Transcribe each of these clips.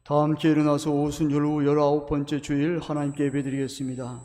다 함께 일어나서 오순절 후 19번째 주일 하나님께 예배드리겠습니다.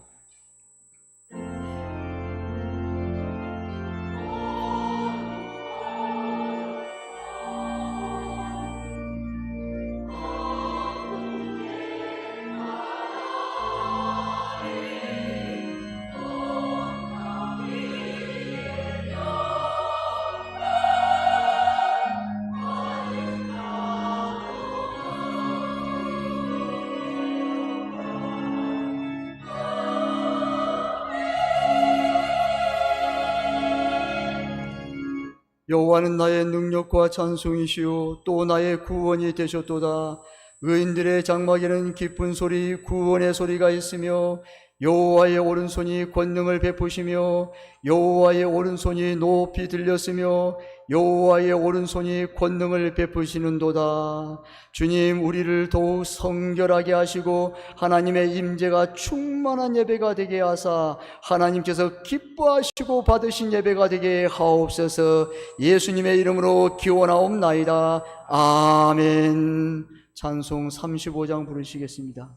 여호와는 나의 능력과 찬송이시요 또 나의 구원이 되셨도다. 의인들의 장막에는 기쁜 소리, 구원의 소리가 있으며 여호와의 오른손이 권능을 베푸시며 여호와의 오른손이 높이 들렸으며 여호와의 오른손이 권능을 베푸시는도다. 주님, 우리를 더욱 성결하게 하시고 하나님의 임재가 충만한 예배가 되게 하사 하나님께서 기뻐하시고 받으신 예배가 되게 하옵소서. 예수님의 이름으로 기원하옵나이다. 아멘. 찬송 35장 부르시겠습니다.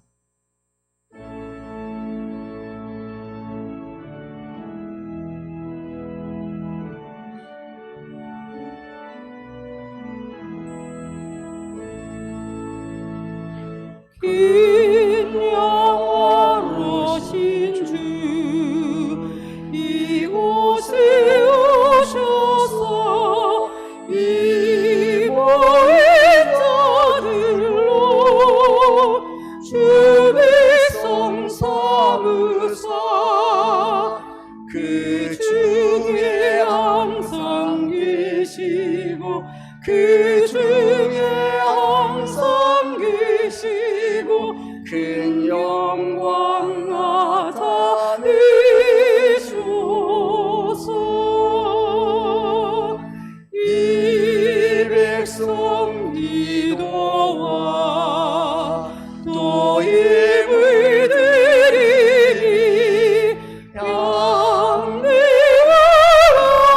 긴 영화로신 주 이곳에 오셔서 이 모인 자들로 주 백성 삼으사 그 중에 항상 계시고 그 중에 항상 계시고 큰 영광 나타내소서. 이 백성 기도와 또 예물 드리니 양내와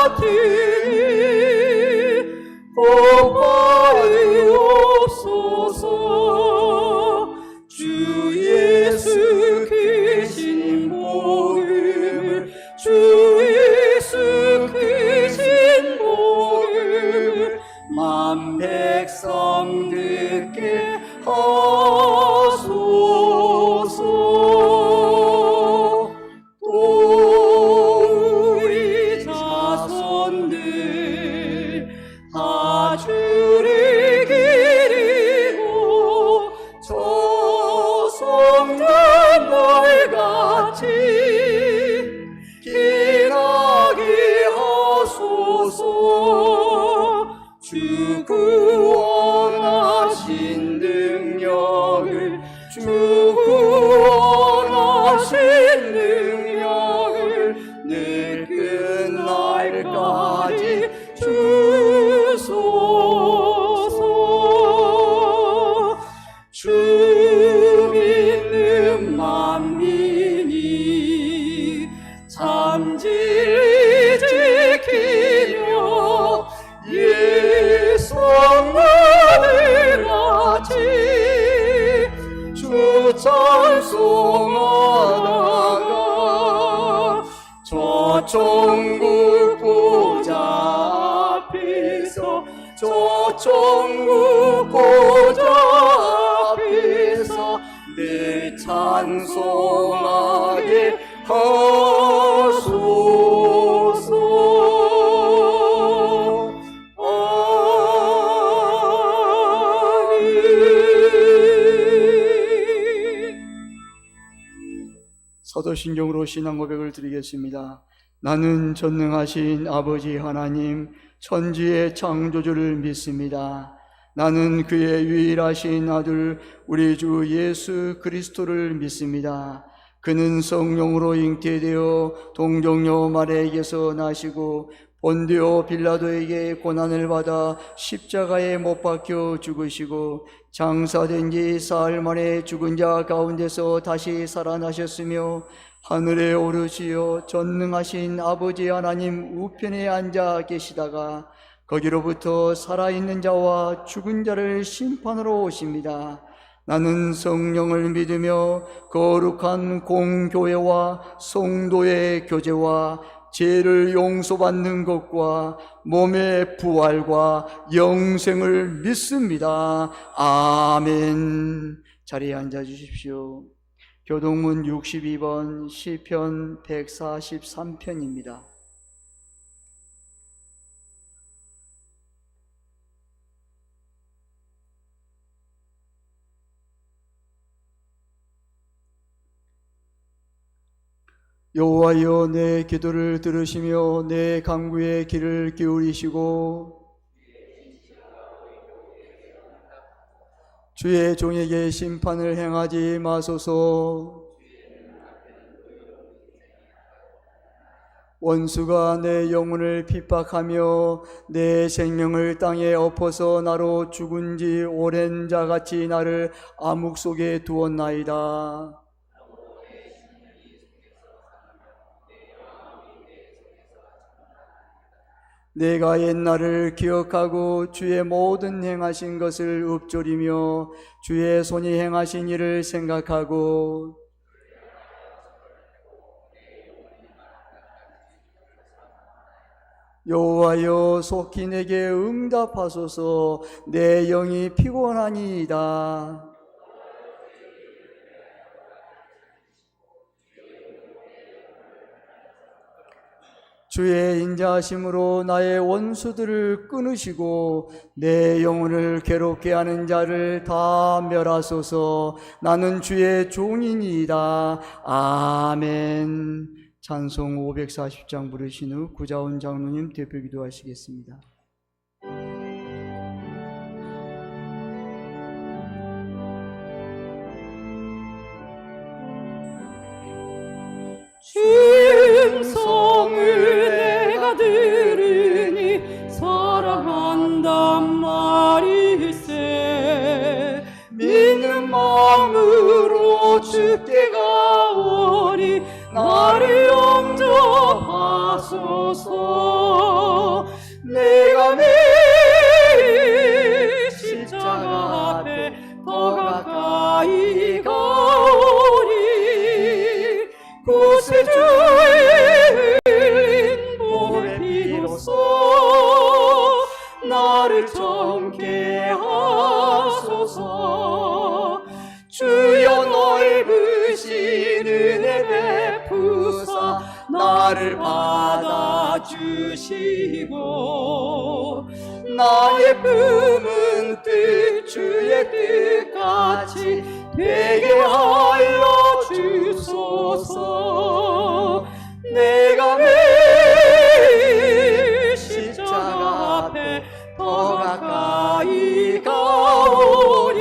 같으니 복받으옵소서. 주 예수 크신 복음을 주 예수 크신 복음을 만 백성 듣게 하소서. 또 우리 자손들 다 주를 기리고 저 성전들 같이 길하게 하소서. 주 구원하신 능력을 주 구원하신 능력을 늘 끝날까지 주소서. 주 믿는 만민이 참진리 지키며 예성나들 같이 주 찬송하다가 저 천국 보좌 앞에서 저 천국 보좌 앞에서 늘 찬송하게 하소서. 아멘. 사도신경으로 신앙 고백을 드리겠습니다. 나는 전능하신 아버지 하나님 천지의 창조주를 믿습니다. 나는 그의 유일하신 아들 우리 주 예수 그리스도를 믿습니다. 그는 성령으로 잉태되어 동정녀 마리아에게서 나시고 본디오 빌라도에게 고난을 받아 십자가에 못 박혀 죽으시고 장사된 지 사흘 만에 죽은 자 가운데서 다시 살아나셨으며 하늘에 오르시어 전능하신 아버지 하나님 우편에 앉아 계시다가 거기로부터 살아있는 자와 죽은 자를 심판으로 오십니다. 나는 성령을 믿으며 거룩한 공교회와 성도의 교제와 죄를 용서받는 것과 몸의 부활과 영생을 믿습니다. 아멘. 자리에 앉아 주십시오. 교동문 62번 시편 143편입니다. 여호와여, 내 기도를 들으시며 내 간구에 귀를 기울이시고 주의 종에게 심판을 행하지 마소서. 원수가 내 영혼을 핍박하며 내 생명을 땅에 엎어서 나로 죽은 지 오랜 자같이 나를 암흑 속에 두었나이다. 내가 옛날을 기억하고 주의 모든 행하신 것을 읊조리며 주의 손이 행하신 일을 생각하고 여호와여, 속히 내게 응답하소서. 내 영이 피곤하니이다. 주의 인자하심으로 나의 원수들을 끊으시고 내 영혼을 괴롭게 하는 자를 다 멸하소서. 나는 주의 종이니이다. 아멘. 찬송 540장 부르신 후 구자원 장로님 대표 기도하시겠습니다. 음성을 내가 들으니 사랑한단 말일세. 믿는 마음으로 주께 가오니 나를 영접하소서. 내가 매일 십자가 앞에 더 가까이 가오니 곳에 주의 흘린 몸의 피로써 나를 정케 하소서. 주여 넓으신 은혜 베푸사 나를 받아주시고 나의 품은 뜻 주의 뜻같이 되게 하여 주소서. 내가 매일 십자가 앞에 더 가까이 가오니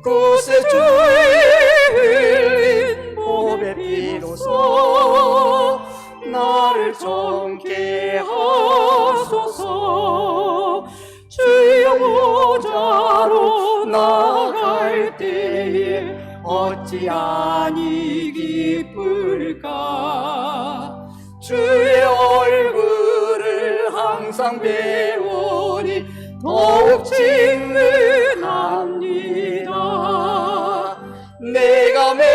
곳에 주의 흘린 몸의 피로써 나를 정케 하소서. 주의 보좌로 나갈 때에 어찌 아니 기쁠까. 주의 얼굴을 항상 배우니 더욱 친근합니다. 내가 매일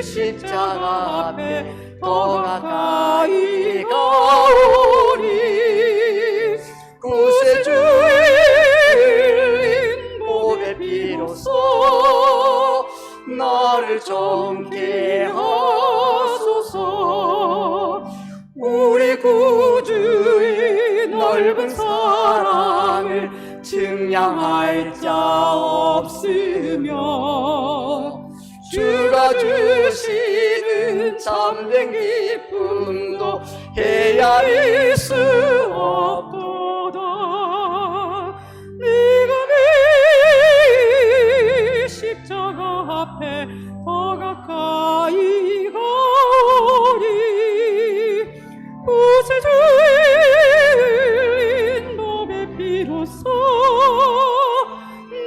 십자가 앞에 더 가까이 가오니 곳에 주의 흘린 몸의 피로써 나를 정케 하소서. 우리 구주의 넓은 사랑을 증량할 자 없으며 주가 주시는 참된 기쁨도 헤아릴 수 없도다. 내가 매일 십자가 앞에 더 가까이 가오니 곳에 주의 몸의 피로써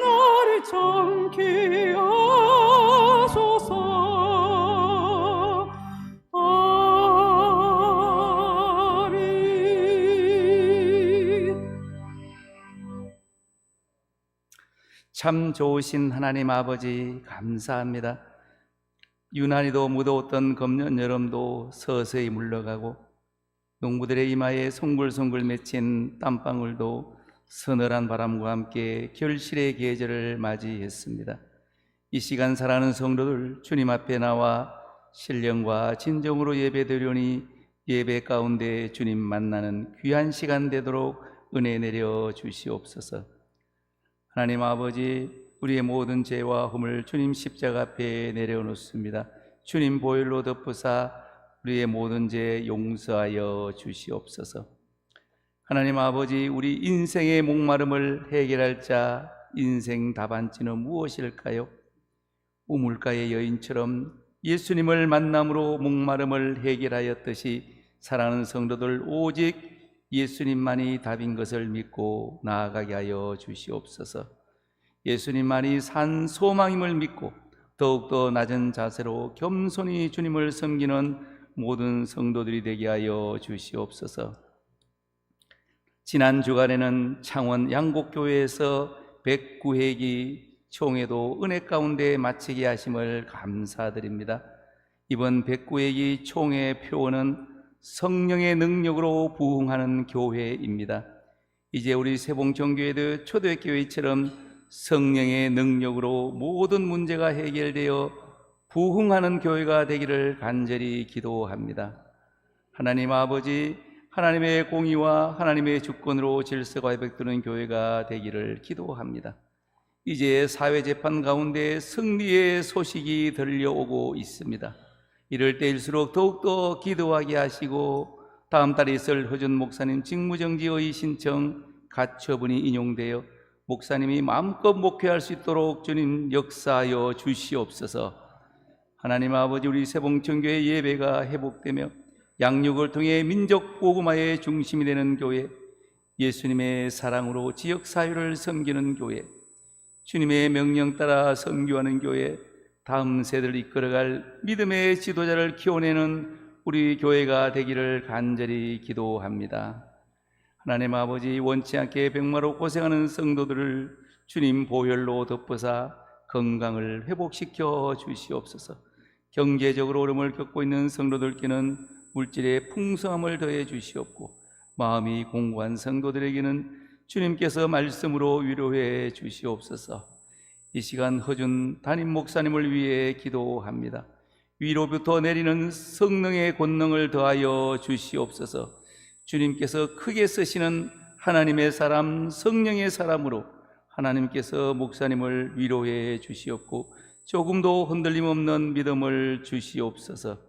나를 정케 하소서. 아멘. 참 좋으신 하나님 아버지 감사합니다. 유난히도 무더웠던 금년 여름도 서서히 물러가고 농부들의 이마에 송글송글 맺힌 땀방울도 서늘한 바람과 함께 결실의 계절을 맞이했습니다. 이 시간 사랑하는 성도들, 주님 앞에 나와 신령과 진정으로 예배드리오니 예배 가운데 주님 만나는 귀한 시간 되도록 은혜 내려 주시옵소서. 하나님 아버지, 우리의 모든 죄와 허물 주님 십자가 앞에 내려놓습니다. 주님 보혈로 덮으사 우리의 모든 죄 용서하여 주시옵소서. 하나님 아버지, 우리 인생의 목마름을 해결할 자, 인생 답안지는 무엇일까요? 우물가의 여인처럼 예수님을 만남으로 목마름을 해결하였듯이 사랑하는 성도들 오직 예수님만이 답인 것을 믿고 나아가게 하여 주시옵소서. 예수님만이 산 소망임을 믿고 더욱더 낮은 자세로 겸손히 주님을 섬기는 모든 성도들이 되게 하여 주시옵소서. 지난 주간에는 창원 양곡교회에서 109회기 총회도 은혜 가운데 마치게 하심을 감사드립니다. 이번 109회기 총회 표어는 성령의 능력으로 부흥하는 교회입니다. 이제 우리 세봉정교회도 초대교회처럼 성령의 능력으로 모든 문제가 해결되어 부흥하는 교회가 되기를 간절히 기도합니다. 하나님 아버지, 하나님의 공의와 하나님의 주권으로 질서가 회복되는 교회가 되기를 기도합니다. 이제 사회재판 가운데 승리의 소식이 들려오고 있습니다. 이럴 때일수록 더욱더 기도하게 하시고 다음 달에 있을 허준 목사님 직무정지의 신청 가처분이 인용되어 목사님이 마음껏 목회할 수 있도록 주님 역사하여 주시옵소서. 하나님 아버지, 우리 세봉청교회 예배가 회복되며 양육을 통해 민족 복음화의 중심이 되는 교회, 예수님의 사랑으로 지역사회를 섬기는 교회, 주님의 명령 따라 선교하는 교회, 다음 세대를 이끌어갈 믿음의 지도자를 키워내는 우리 교회가 되기를 간절히 기도합니다. 하나님 아버지, 원치 않게 병마로 고생하는 성도들을 주님 보혈로 덮으사 건강을 회복시켜 주시옵소서. 경제적으로 어려움을 겪고 있는 성도들께는 물질의 풍성함을 더해 주시옵고, 마음이 공고한 성도들에게는 주님께서 말씀으로 위로해 주시옵소서. 이 시간 허준 담임 목사님을 위해 기도합니다. 위로부터 내리는 성령의 권능을 더하여 주시옵소서. 주님께서 크게 쓰시는 하나님의 사람, 성령의 사람으로 하나님께서 목사님을 위로해 주시옵고 조금도 흔들림 없는 믿음을 주시옵소서.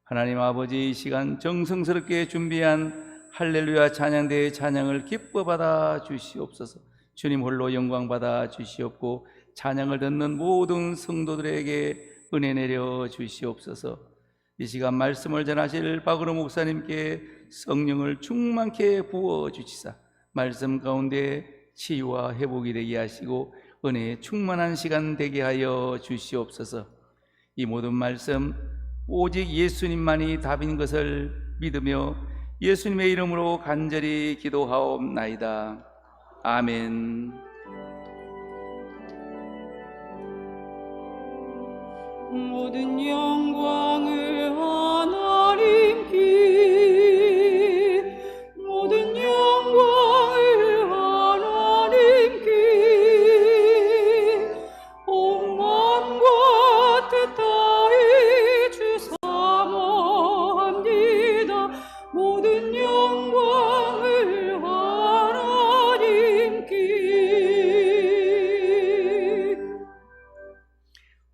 하나님 아버지, 이 시간 정성스럽게 준비한 할렐루야 찬양대의 찬양을 기뻐 받아 주시옵소서. 주님 홀로 영광 받아 주시옵고 찬양을 듣는 모든 성도들에게 은혜 내려 주시옵소서. 이 시간 말씀을 전하실 박은호 목사님께 성령을 충만케 부어 주시사 말씀 가운데 치유와 회복이 되게 하시고 은혜의 충만한 시간 되게 하여 주시옵소서. 이 모든 말씀 오직 예수님만이 답인 것을 믿으며 예수님의 이름으로 간절히 기도하옵나이다. 아멘. 모든 영광을 하나님께, 모든 영광을 하나님께, 온 마음과 뜻 다해 주사 모합니다. 모든 영광을 하나님께.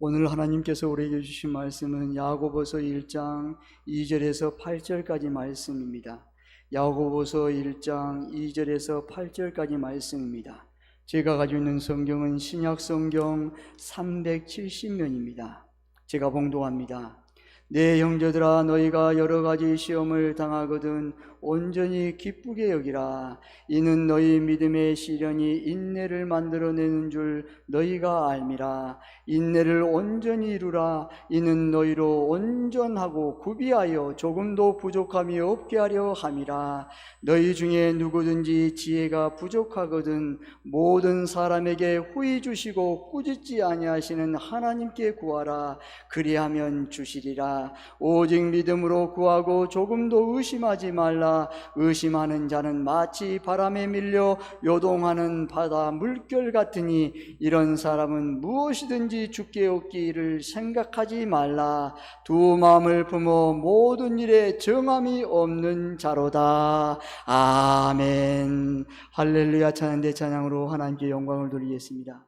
오늘 하나님께서 우리에게 주신 말씀은 야고보서 1장 2절에서 8절까지 말씀입니다. 야고보서 1장 2절에서 8절까지 말씀입니다. 제가 가지고 있는 성경은 신약 성경 370면입니다. 제가 봉독합니다. 내 형제들아, 너희가 여러 가지 시험을 당하거든 온전히 기쁘게 여기라. 이는 너희 믿음의 시련이 인내를 만들어내는 줄 너희가 알미라. 인내를 온전히 이루라. 이는 너희로 온전하고 구비하여 조금도 부족함이 없게 하려 함이라. 너희 중에 누구든지 지혜가 부족하거든 모든 사람에게 후히 주시고 꾸짖지 아니하시는 하나님께 구하라. 그리하면 주시리라. 오직 믿음으로 구하고 조금도 의심하지 말라. 의심하는 자는 마치 바람에 밀려 요동하는 바다 물결 같으니 이런 사람은 무엇이든지 주께 얻기를 생각하지 말라. 두 마음을 품어 모든 일에 정함이 없는 자로다. 아멘. 할렐루야. 찬양대 찬양으로 하나님께 영광을 돌리겠습니다.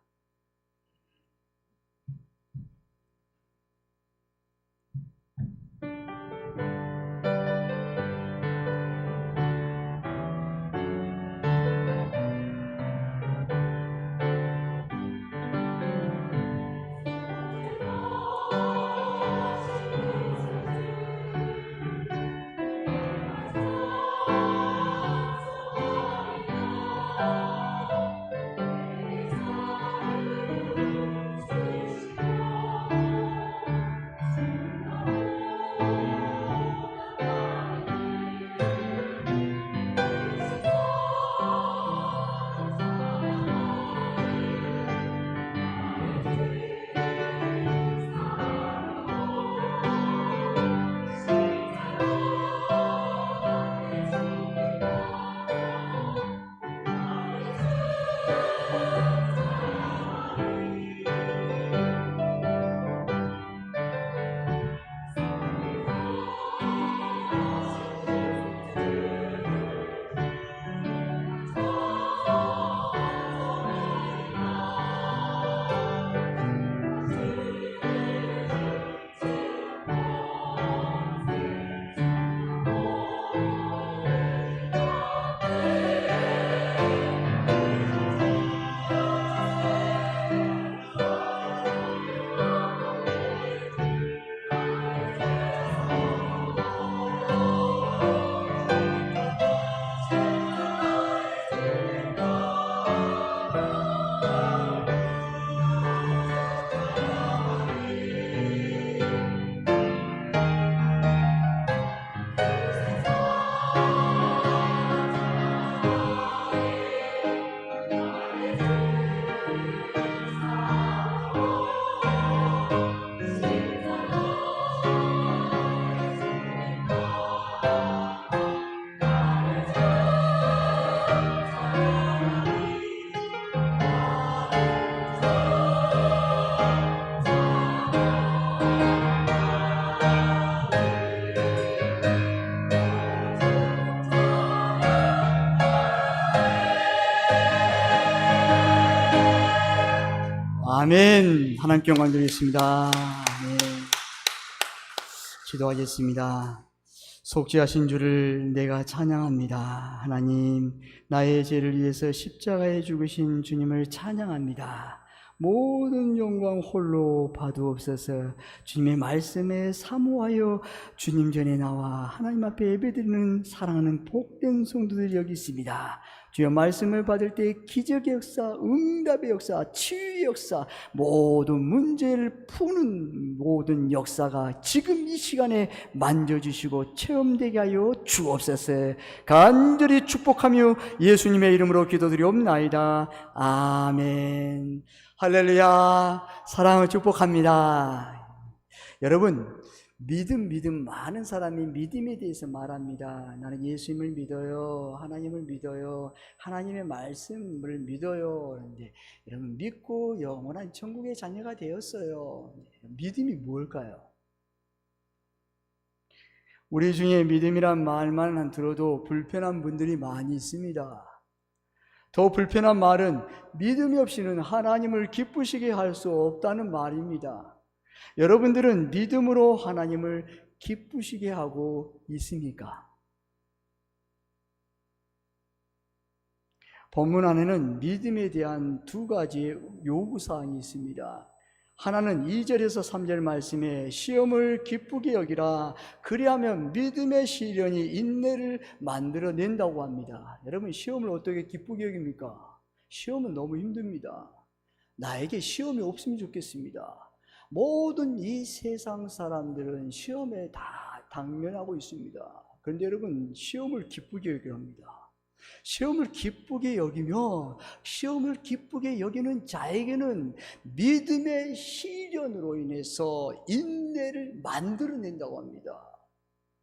아멘. 하나님께 영광 드리겠습니다. 아멘. 기도하겠습니다. 속죄하신 주를 내가 찬양합니다. 하나님, 나의 죄를 위해서 십자가에 죽으신 주님을 찬양합니다. 모든 영광 홀로 받으옵소서. 주님의 말씀에 사모하여 주님 전에 나와 하나님 앞에 예배드리는 사랑하는 복된 성도들이 여기 있습니다. 주여, 말씀을 받을 때 기적의 역사, 응답의 역사, 치유의 역사, 모든 문제를 푸는 모든 역사가 지금 이 시간에 만져주시고 체험되게 하여 주옵소서. 간절히 축복하며 예수님의 이름으로 기도드리옵나이다. 아멘. 할렐루야. 사랑을 축복합니다. 여러분, 믿음 많은 사람이 믿음에 대해서 말합니다. 나는 예수님을 믿어요. 하나님을 믿어요. 하나님의 말씀을 믿어요. 그런데 여러분, 믿고 영원한 천국의 자녀가 되었어요. 믿음이 뭘까요? 우리 중에 믿음이란 말만 들어도 불편한 분들이 많이 있습니다. 더 불편한 말은 믿음이 없이는 하나님을 기쁘시게 할 수 없다는 말입니다. 여러분들은 믿음으로 하나님을 기쁘시게 하고 있습니까? 본문 안에는 믿음에 대한 두 가지의 요구사항이 있습니다. 하나는 2절에서 3절 말씀에 시험을 기쁘게 여기라 그리하면 믿음의 시련이 인내를 만들어낸다고 합니다. 여러분, 시험을 어떻게 기쁘게 여깁니까? 시험은 너무 힘듭니다. 나에게 시험이 없으면 좋겠습니다. 모든 이 세상 사람들은 시험에 다 당면하고 있습니다. 그런데 여러분, 시험을 기쁘게 여기려 합니다. 시험을 기쁘게 여기며 시험을 기쁘게 여기는 자에게는 믿음의 시련으로 인해서 인내를 만들어낸다고 합니다.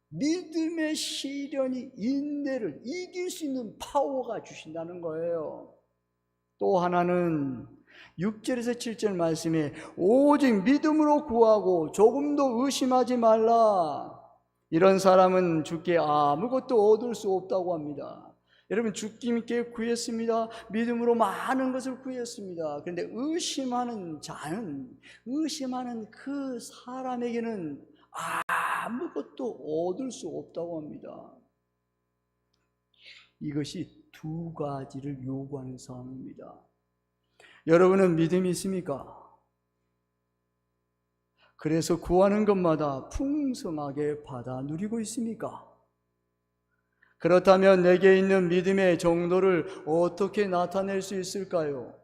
믿음의 시련이 인내를 이길 수 있는 파워가 주신다는 거예요. 또 하나는 6절에서 7절 말씀에 오직 믿음으로 구하고 조금도 의심하지 말라. 이런 사람은 주께 아무것도 얻을 수 없다고 합니다. 여러분, 주님께 구했습니다. 믿음으로 많은 것을 구했습니다. 그런데 의심하는 자는, 의심하는 그 사람에게는 아무것도 얻을 수 없다고 합니다. 이것이 두 가지를 요구하는 상황입니다. 여러분은 믿음이 있습니까? 그래서 구하는 것마다 풍성하게 받아 누리고 있습니까? 그렇다면 내게 있는 믿음의 정도를 어떻게 나타낼 수 있을까요?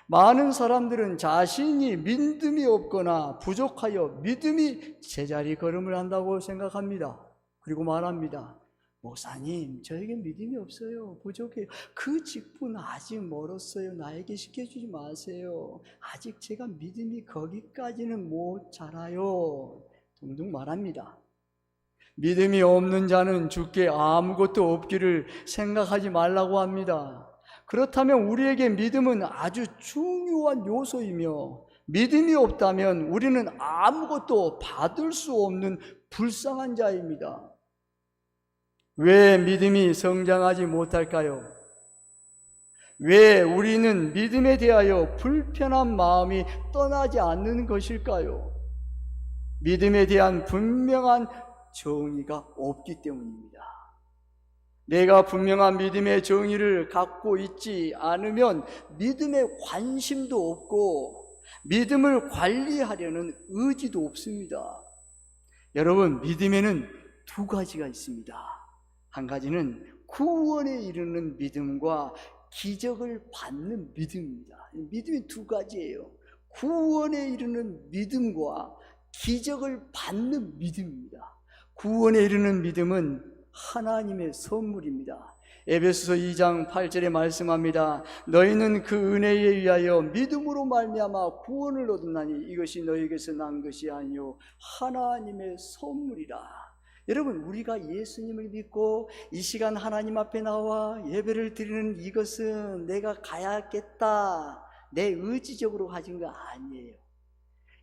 많은 사람들은 자신이 믿음이 없거나 부족하여 믿음이 제자리 걸음을 한다고 생각합니다. 그리고 말합니다. 목사님, 저에게 믿음이 없어요. 부족해요. 그 직분 아직 멀었어요. 나에게 시켜주지 마세요. 아직 제가 믿음이 거기까지는 못 자라요. 등등 말합니다. 믿음이 없는 자는 주께 아무것도 없기를 생각하지 말라고 합니다. 그렇다면 우리에게 믿음은 아주 중요한 요소이며 믿음이 없다면 우리는 아무것도 받을 수 없는 불쌍한 자입니다. 왜 믿음이 성장하지 못할까요? 왜 우리는 믿음에 대하여 불편한 마음이 떠나지 않는 것일까요? 믿음에 대한 분명한 정의가 없기 때문입니다. 내가 분명한 믿음의 정의를 갖고 있지 않으면 믿음에 관심도 없고 믿음을 관리하려는 의지도 없습니다. 여러분, 믿음에는 두 가지가 있습니다. 한 가지는 구원에 이르는 믿음과 기적을 받는 믿음입니다. 믿음이 두 가지예요. 구원에 이르는 믿음과 기적을 받는 믿음입니다. 구원에 이르는 믿음은 하나님의 선물입니다. 에베소서 2장 8절에 말씀합니다. 너희는 그 은혜에 의하여 믿음으로 말미암아 구원을 얻었나니 이것이 너희에게서 난 것이 아니요 하나님의 선물이라. 여러분, 우리가 예수님을 믿고 이 시간 하나님 앞에 나와 예배를 드리는 이것은 내가 가야겠다, 내 의지적으로 가진 거 아니에요.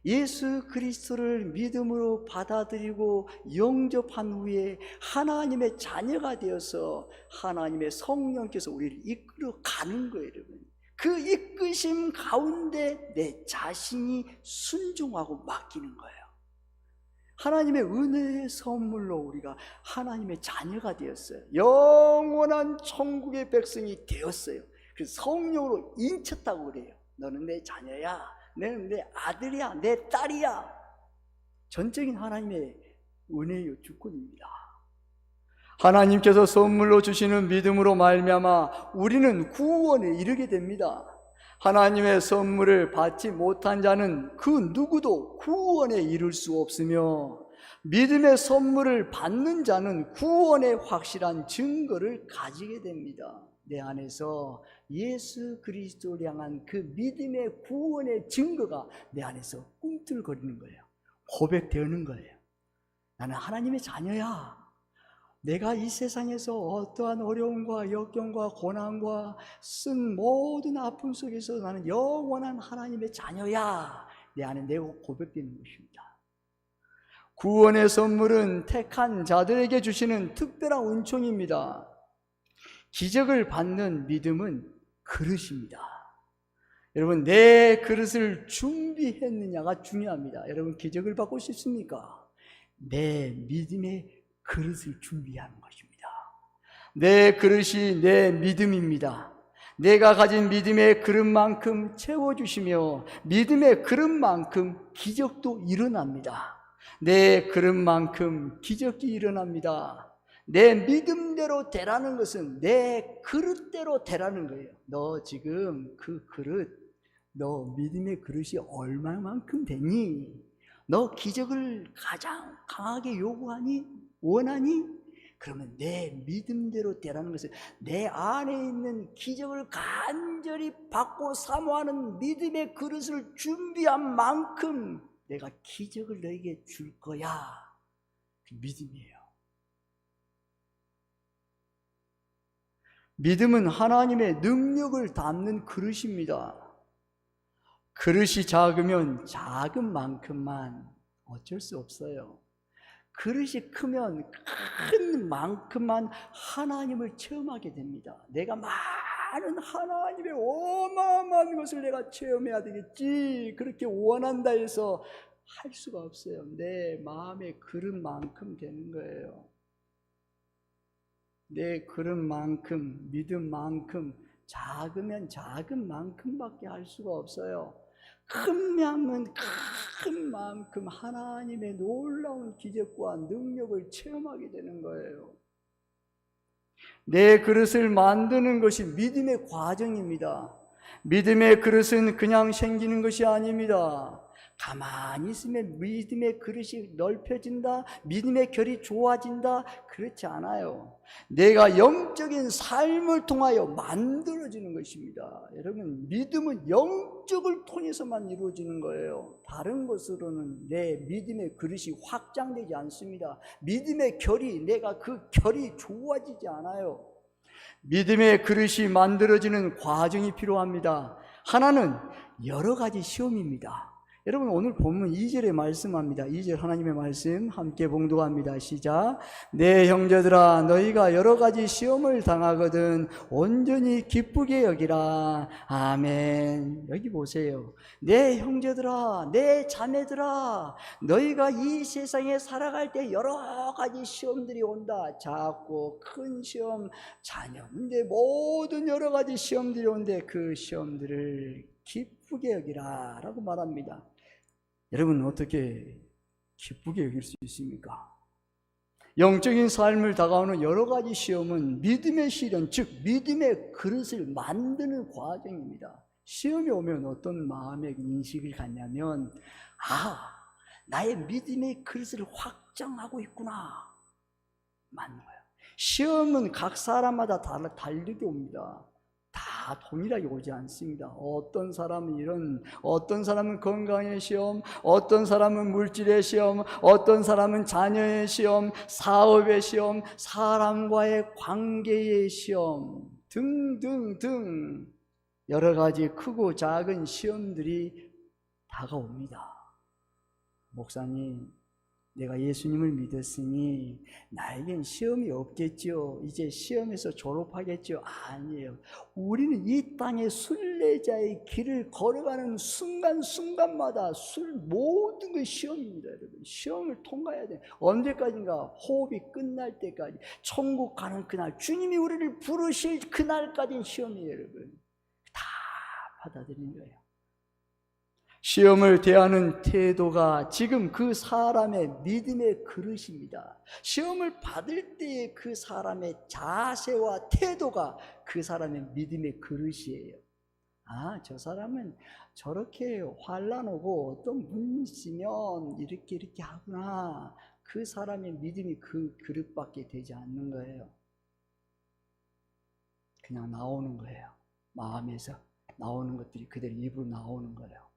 예수 그리스도를 믿음으로 받아들이고 영접한 후에 하나님의 자녀가 되어서 하나님의 성령께서 우리를 이끌어 가는 거예요, 여러분. 그 이끄심 가운데 내 자신이 순종하고 맡기는 거예요. 하나님의 은혜의 선물로 우리가 하나님의 자녀가 되었어요. 영원한 천국의 백성이 되었어요. 그래서 성령으로 인쳤다고 그래요. 너는 내 자녀야, 너는 내 아들이야, 내 딸이야. 전적인 하나님의 은혜의 주권입니다. 하나님께서 선물로 주시는 믿음으로 말미암아 우리는 구원에 이르게 됩니다. 하나님의 선물을 받지 못한 자는 그 누구도 구원에 이를 수 없으며 믿음의 선물을 받는 자는 구원의 확실한 증거를 가지게 됩니다. 내 안에서 예수 그리스도를 향한 그 믿음의 구원의 증거가 내 안에서 꿈틀거리는 거예요. 고백되는 거예요. 나는 하나님의 자녀야. 내가 이 세상에서 어떠한 어려움과 역경과 고난과 쓴 모든 아픔 속에서 나는 영원한 하나님의 자녀야. 내 안에 내가 고백되는 것입니다. 구원의 선물은 택한 자들에게 주시는 특별한 은총입니다. 기적을 받는 믿음은 그릇입니다. 여러분, 내 그릇을 준비했느냐가 중요합니다. 여러분, 기적을 받고 싶습니까? 내 믿음의 그릇을 준비하는 것입니다. 내 그릇이 내 믿음입니다. 내가 가진 믿음의 그릇만큼 채워주시며 믿음의 그릇만큼 기적도 일어납니다. 내 그릇만큼 기적이 일어납니다. 내 믿음대로 되라는 것은 내 그릇대로 되라는 거예요. 너 지금 그 그릇, 너 믿음의 그릇이 얼마만큼 되니? 너 기적을 가장 강하게 요구하니? 원하니? 그러면 내 믿음대로 되라는 것은 내 안에 있는 기적을 간절히 받고 사모하는 믿음의 그릇을 준비한 만큼 내가 기적을 너에게 줄 거야. 그 믿음이에요. 믿음은 하나님의 능력을 담는 그릇입니다. 그릇이 작으면 작은 만큼만 어쩔 수 없어요. 그릇이 크면 큰 만큼만 하나님을 체험하게 됩니다. 내가 많은 하나님의 어마어마한 것을 내가 체험해야 되겠지, 그렇게 원한다 해서 할 수가 없어요. 내 마음의 그릇만큼 되는 거예요. 내 그릇만큼, 믿음만큼 작으면 작은 만큼밖에 할 수가 없어요. 크면 큰 만큼 하나님의 놀라운 기적과 능력을 체험하게 되는 거예요. 내 그릇을 만드는 것이 믿음의 과정입니다. 믿음의 그릇은 그냥 생기는 것이 아닙니다. 가만히 있으면 믿음의 그릇이 넓혀진다, 믿음의 결이 좋아진다, 그렇지 않아요. 내가 영적인 삶을 통하여 만들어지는 것입니다. 여러분, 믿음은 영적을 통해서만 이루어지는 거예요. 다른 것으로는 내 믿음의 그릇이 확장되지 않습니다. 믿음의 결이, 내가 그 결이 좋아지지 않아요. 믿음의 그릇이 만들어지는 과정이 필요합니다. 하나는 여러 가지 시험입니다. 여러분, 오늘 본문 2절에 말씀합니다. 2절 하나님의 말씀 함께 봉독합니다. 시작. 내 형제들아, 너희가 여러 가지 시험을 당하거든 온전히 기쁘게 여기라. 아멘. 여기 보세요. 내 형제들아, 내 자매들아, 너희가 이 세상에 살아갈 때 여러 가지 시험들이 온다. 작고 큰 시험, 자녀 문제, 모든 여러 가지 시험들이 오는데 그 시험들을 기쁘게 여기라 라고 말합니다. 여러분, 어떻게 기쁘게 여길 수 있습니까? 영적인 삶을 다가오는 여러 가지 시험은 믿음의 시련, 즉 믿음의 그릇을 만드는 과정입니다. 시험이 오면 어떤 마음의 인식을 갖냐면, 나의 믿음의 그릇을 확장하고 있구나, 맞는 거예요. 시험은 각 사람마다 다르게 옵니다. 다 동일하게 오지 않습니다. 어떤 사람은 어떤 사람은 건강의 시험, 어떤 사람은 물질의 시험, 어떤 사람은 자녀의 시험, 사업의 시험, 사람과의 관계의 시험 등등등 여러 가지 크고 작은 시험들이 다가옵니다. 목사님, 내가 예수님을 믿었으니 나에겐 시험이 없겠죠. 이제 시험에서 졸업하겠죠. 아니에요. 우리는 이 땅의 순례자의 길을 걸어가는 순간순간마다 모든 게 시험입니다. 여러분, 시험을 통과해야 돼요. 언제까지인가? 호흡이 끝날 때까지, 천국 가는 그날, 주님이 우리를 부르실 그날까지는 시험이에요. 여러분, 다 받아들이는 거예요. 시험을 대하는 태도가 지금 그 사람의 믿음의 그릇입니다. 시험을 받을 때의 그 사람의 자세와 태도가 그 사람의 믿음의 그릇이에요. 저 사람은 저렇게 환난 오고 어떤 문이 있으면 이렇게 하구나. 그 사람의 믿음이 그 그릇밖에 되지 않는 거예요. 그냥 나오는 거예요. 마음에서 나오는 것들이 그대로 입으로 나오는 거예요.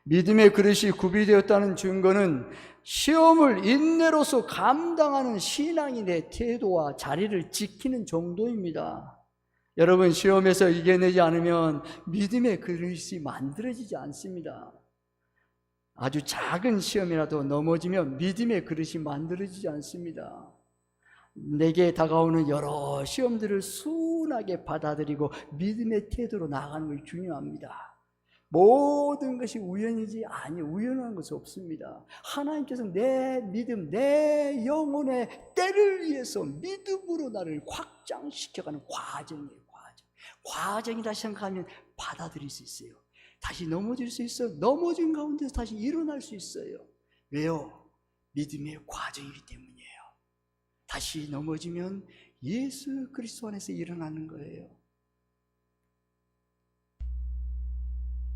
믿음의 그릇이 구비되었다는 증거는 시험을 인내로서 감당하는 신앙인의 태도와 자리를 지키는 정도입니다. 여러분, 시험에서 이겨내지 않으면 믿음의 그릇이 만들어지지 않습니다. 아주 작은 시험이라도 넘어지면 믿음의 그릇이 만들어지지 않습니다. 내게 다가오는 여러 시험들을 순하게 받아들이고 믿음의 태도로 나아가는 것이 중요합니다. 모든 것이 우연이지 우연한 것이 없습니다. 하나님께서 내 믿음, 내 영혼의 때를 위해서 믿음으로 나를 확장시켜가는 과정이에요. 과정이라 생각하면 받아들일 수 있어요. 다시 넘어질 수 있어요. 넘어진 가운데서 다시 일어날 수 있어요. 왜요? 믿음의 과정이기 때문이에요. 다시 넘어지면 예수 그리스도 안에서 일어나는 거예요.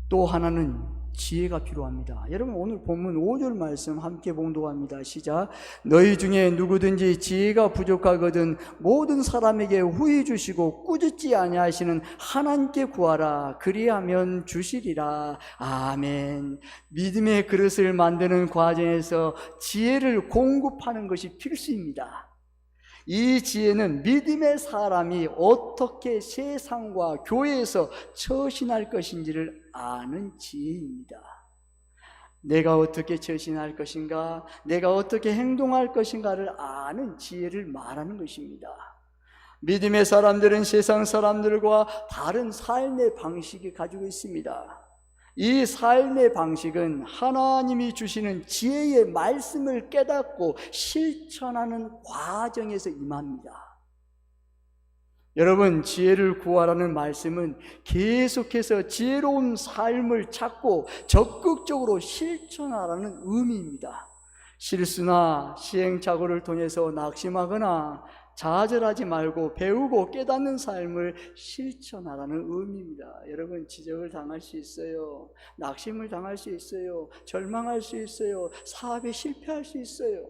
또 하나는 지혜가 필요합니다. 여러분 오늘 본문 5절 말씀 함께 봉독합니다. 시작. 너희 중에 누구든지 지혜가 부족하거든 모든 사람에게 후히 주시고 꾸짖지 아니하시는 하나님께 구하라. 그리하면 주시리라. 아멘. 믿음의 그릇을 만드는 과정에서 지혜를 공급하는 것이 필수입니다. 이 지혜는 믿음의 사람이 어떻게 세상과 교회에서 처신할 것인지를 아는 지혜입니다. 내가 어떻게 처신할 것인가, 내가 어떻게 행동할 것인가를 아는 지혜를 말하는 것입니다. 믿음의 사람들은 세상 사람들과 다른 삶의 방식이 가지고 있습니다. 이 삶의 방식은 하나님이 주시는 지혜의 말씀을 깨닫고 실천하는 과정에서 임합니다. 여러분, 지혜를 구하라는 말씀은 계속해서 지혜로운 삶을 찾고 적극적으로 실천하라는 의미입니다. 실수나 시행착오를 통해서 낙심하거나 좌절하지 말고 배우고 깨닫는 삶을 실천하라는 의미입니다. 여러분, 지적을 당할 수 있어요. 낙심을 당할 수 있어요. 절망할 수 있어요. 사업에 실패할 수 있어요.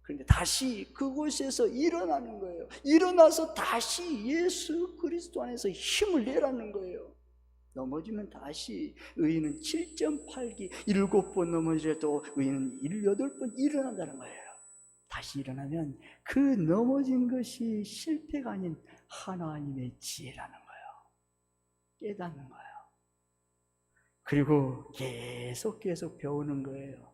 그런데 다시 그곳에서 일어나는 거예요. 일어나서 다시 예수 그리스도 안에서 힘을 내라는 거예요. 넘어지면 다시, 의인은 7.8기 7번 넘어지려도 의인은 8번 일어난다는 거예요. 다시 일어나면 그 넘어진 것이 실패가 아닌 하나님의 지혜라는 거예요. 깨닫는 거예요. 그리고 계속 배우는 거예요.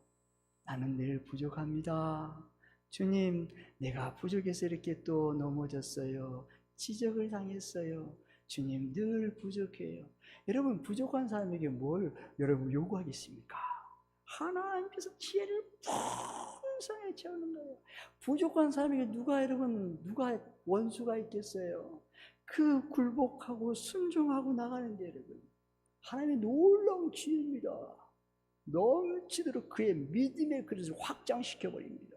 나는 늘 부족합니다. 주님, 내가 부족해서 이렇게 또 넘어졌어요. 지적을 당했어요. 주님, 늘 부족해요. 여러분, 부족한 사람에게 뭘 여러분 요구하겠습니까? 하나님께서 지혜를 풍성히 채우는 거예요. 부족한 사람에게 누가 원수가 있겠어요? 그 굴복하고 순종하고 나가는데 여러분, 하나님의 놀라운 지혜입니다. 넘치도록 그의 믿음의 그릇을 확장시켜 버립니다.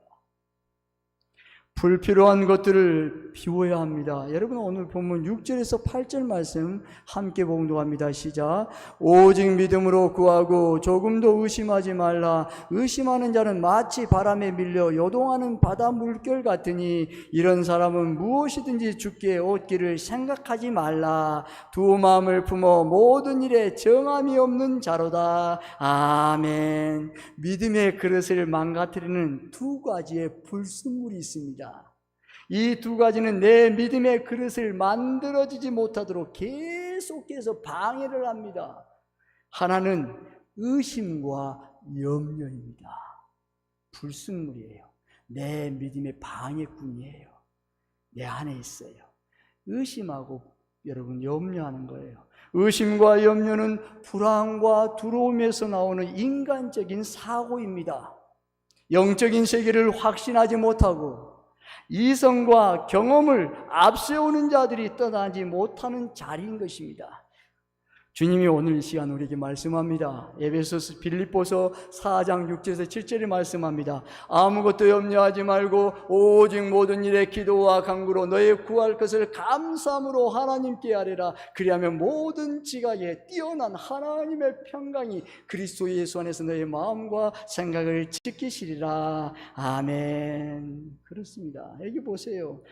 불필요한 것들을 비워야 합니다. 여러분 오늘 본문 6절에서 8절 말씀 함께 봉독합니다. 시작. 오직 믿음으로 구하고 조금도 의심하지 말라. 의심하는 자는 마치 바람에 밀려 요동하는 바다 물결 같으니 이런 사람은 무엇이든지 주께 얻기를 생각하지 말라. 두 마음을 품어 모든 일에 정함이 없는 자로다. 아멘. 믿음의 그릇을 망가뜨리는 두 가지의 불순물이 있습니다. 이 두 가지는 내 믿음의 그릇을 만들어지지 못하도록 계속해서 방해를 합니다. 하나는 의심과 염려입니다. 불순물이에요. 내 믿음의 방해꾼이에요. 내 안에 있어요. 의심하고 여러분 염려하는 거예요. 의심과 염려는 불안과 두려움에서 나오는 인간적인 사고입니다. 영적인 세계를 확신하지 못하고 이성과 경험을 앞세우는 자들이 떠나지 못하는 자리인 것입니다. 주님이 오늘 이 시간 우리에게 말씀합니다. 에베소서 빌립보서 4장 6절에서 7절에 말씀합니다. 아무것도 염려하지 말고 오직 모든 일에 기도와 간구로 너의 구할 것을 감사함으로 하나님께 아뢰라. 그리하면 모든 지각에 뛰어난 하나님의 평강이 그리스도 예수 안에서 너의 마음과 생각을 지키시리라. 아멘. 그렇습니다. 여기 보세요.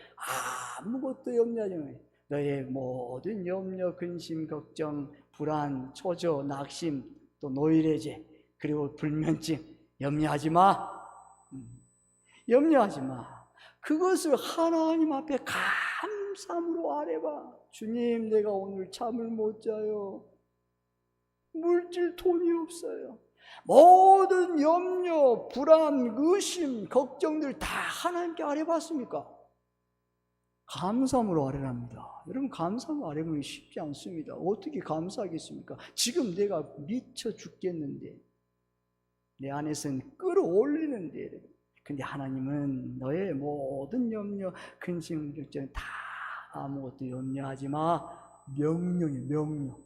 아무것도 염려하지 말고 너의 모든 염려, 근심, 걱정, 불안, 초조, 낙심, 또 노이레제, 그리고 불면증 염려하지 마. 염려하지 마. 그것을 하나님 앞에 감사함으로 아뢰봐. 주님, 내가 오늘 잠을 못 자요. 물질 돈이 없어요. 모든 염려, 불안, 의심, 걱정들 다 하나님께 아뢰봤습니까? 감사함으로 아뢰랍니다. 여러분, 감사함으로 아뢰면 쉽지 않습니다. 어떻게 감사하겠습니까? 지금 내가 미쳐 죽겠는데, 내 안에서는 끌어올리는데, 근데 하나님은 너의 모든 염려, 근심, 걱정 다 아무것도 염려하지 마. 명령이에요, 명령.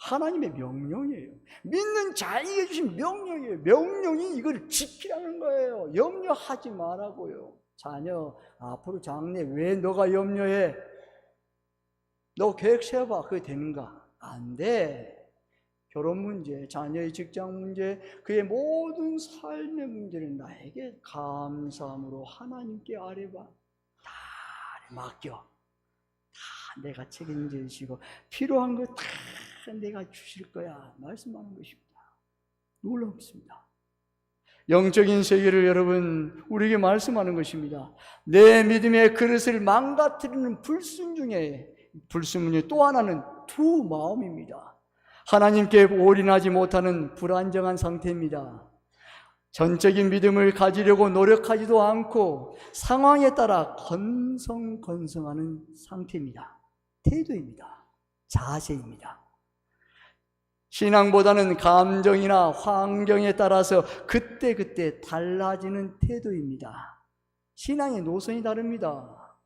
하나님의 명령이에요. 믿는 자에게 주신 명령이에요. 명령이 이걸 지키라는 거예요. 염려하지 말라고요. 자녀, 앞으로 장래 왜 너가 염려해? 너 계획 세워봐. 그게 되는가? 안 돼. 결혼 문제, 자녀의 직장 문제, 그의 모든 삶의 문제를 나에게 감사함으로 하나님께 아뢰봐. 다 맡겨. 다 내가 책임져 주시고 필요한 거 다 내가 주실 거야 말씀하는 것입니다. 놀랍습니다. 영적인 세계를 여러분 우리에게 말씀하는 것입니다. 내 믿음의 그릇을 망가뜨리는 불순종의 또 하나는 두 마음입니다. 하나님께 올인하지 못하는 불안정한 상태입니다. 전적인 믿음을 가지려고 노력하지도 않고 상황에 따라 건성건성하는 상태입니다. 태도입니다. 자세입니다. 신앙보다는 감정이나 환경에 따라서 그때그때 달라지는 태도입니다. 신앙의 노선이 다릅니다.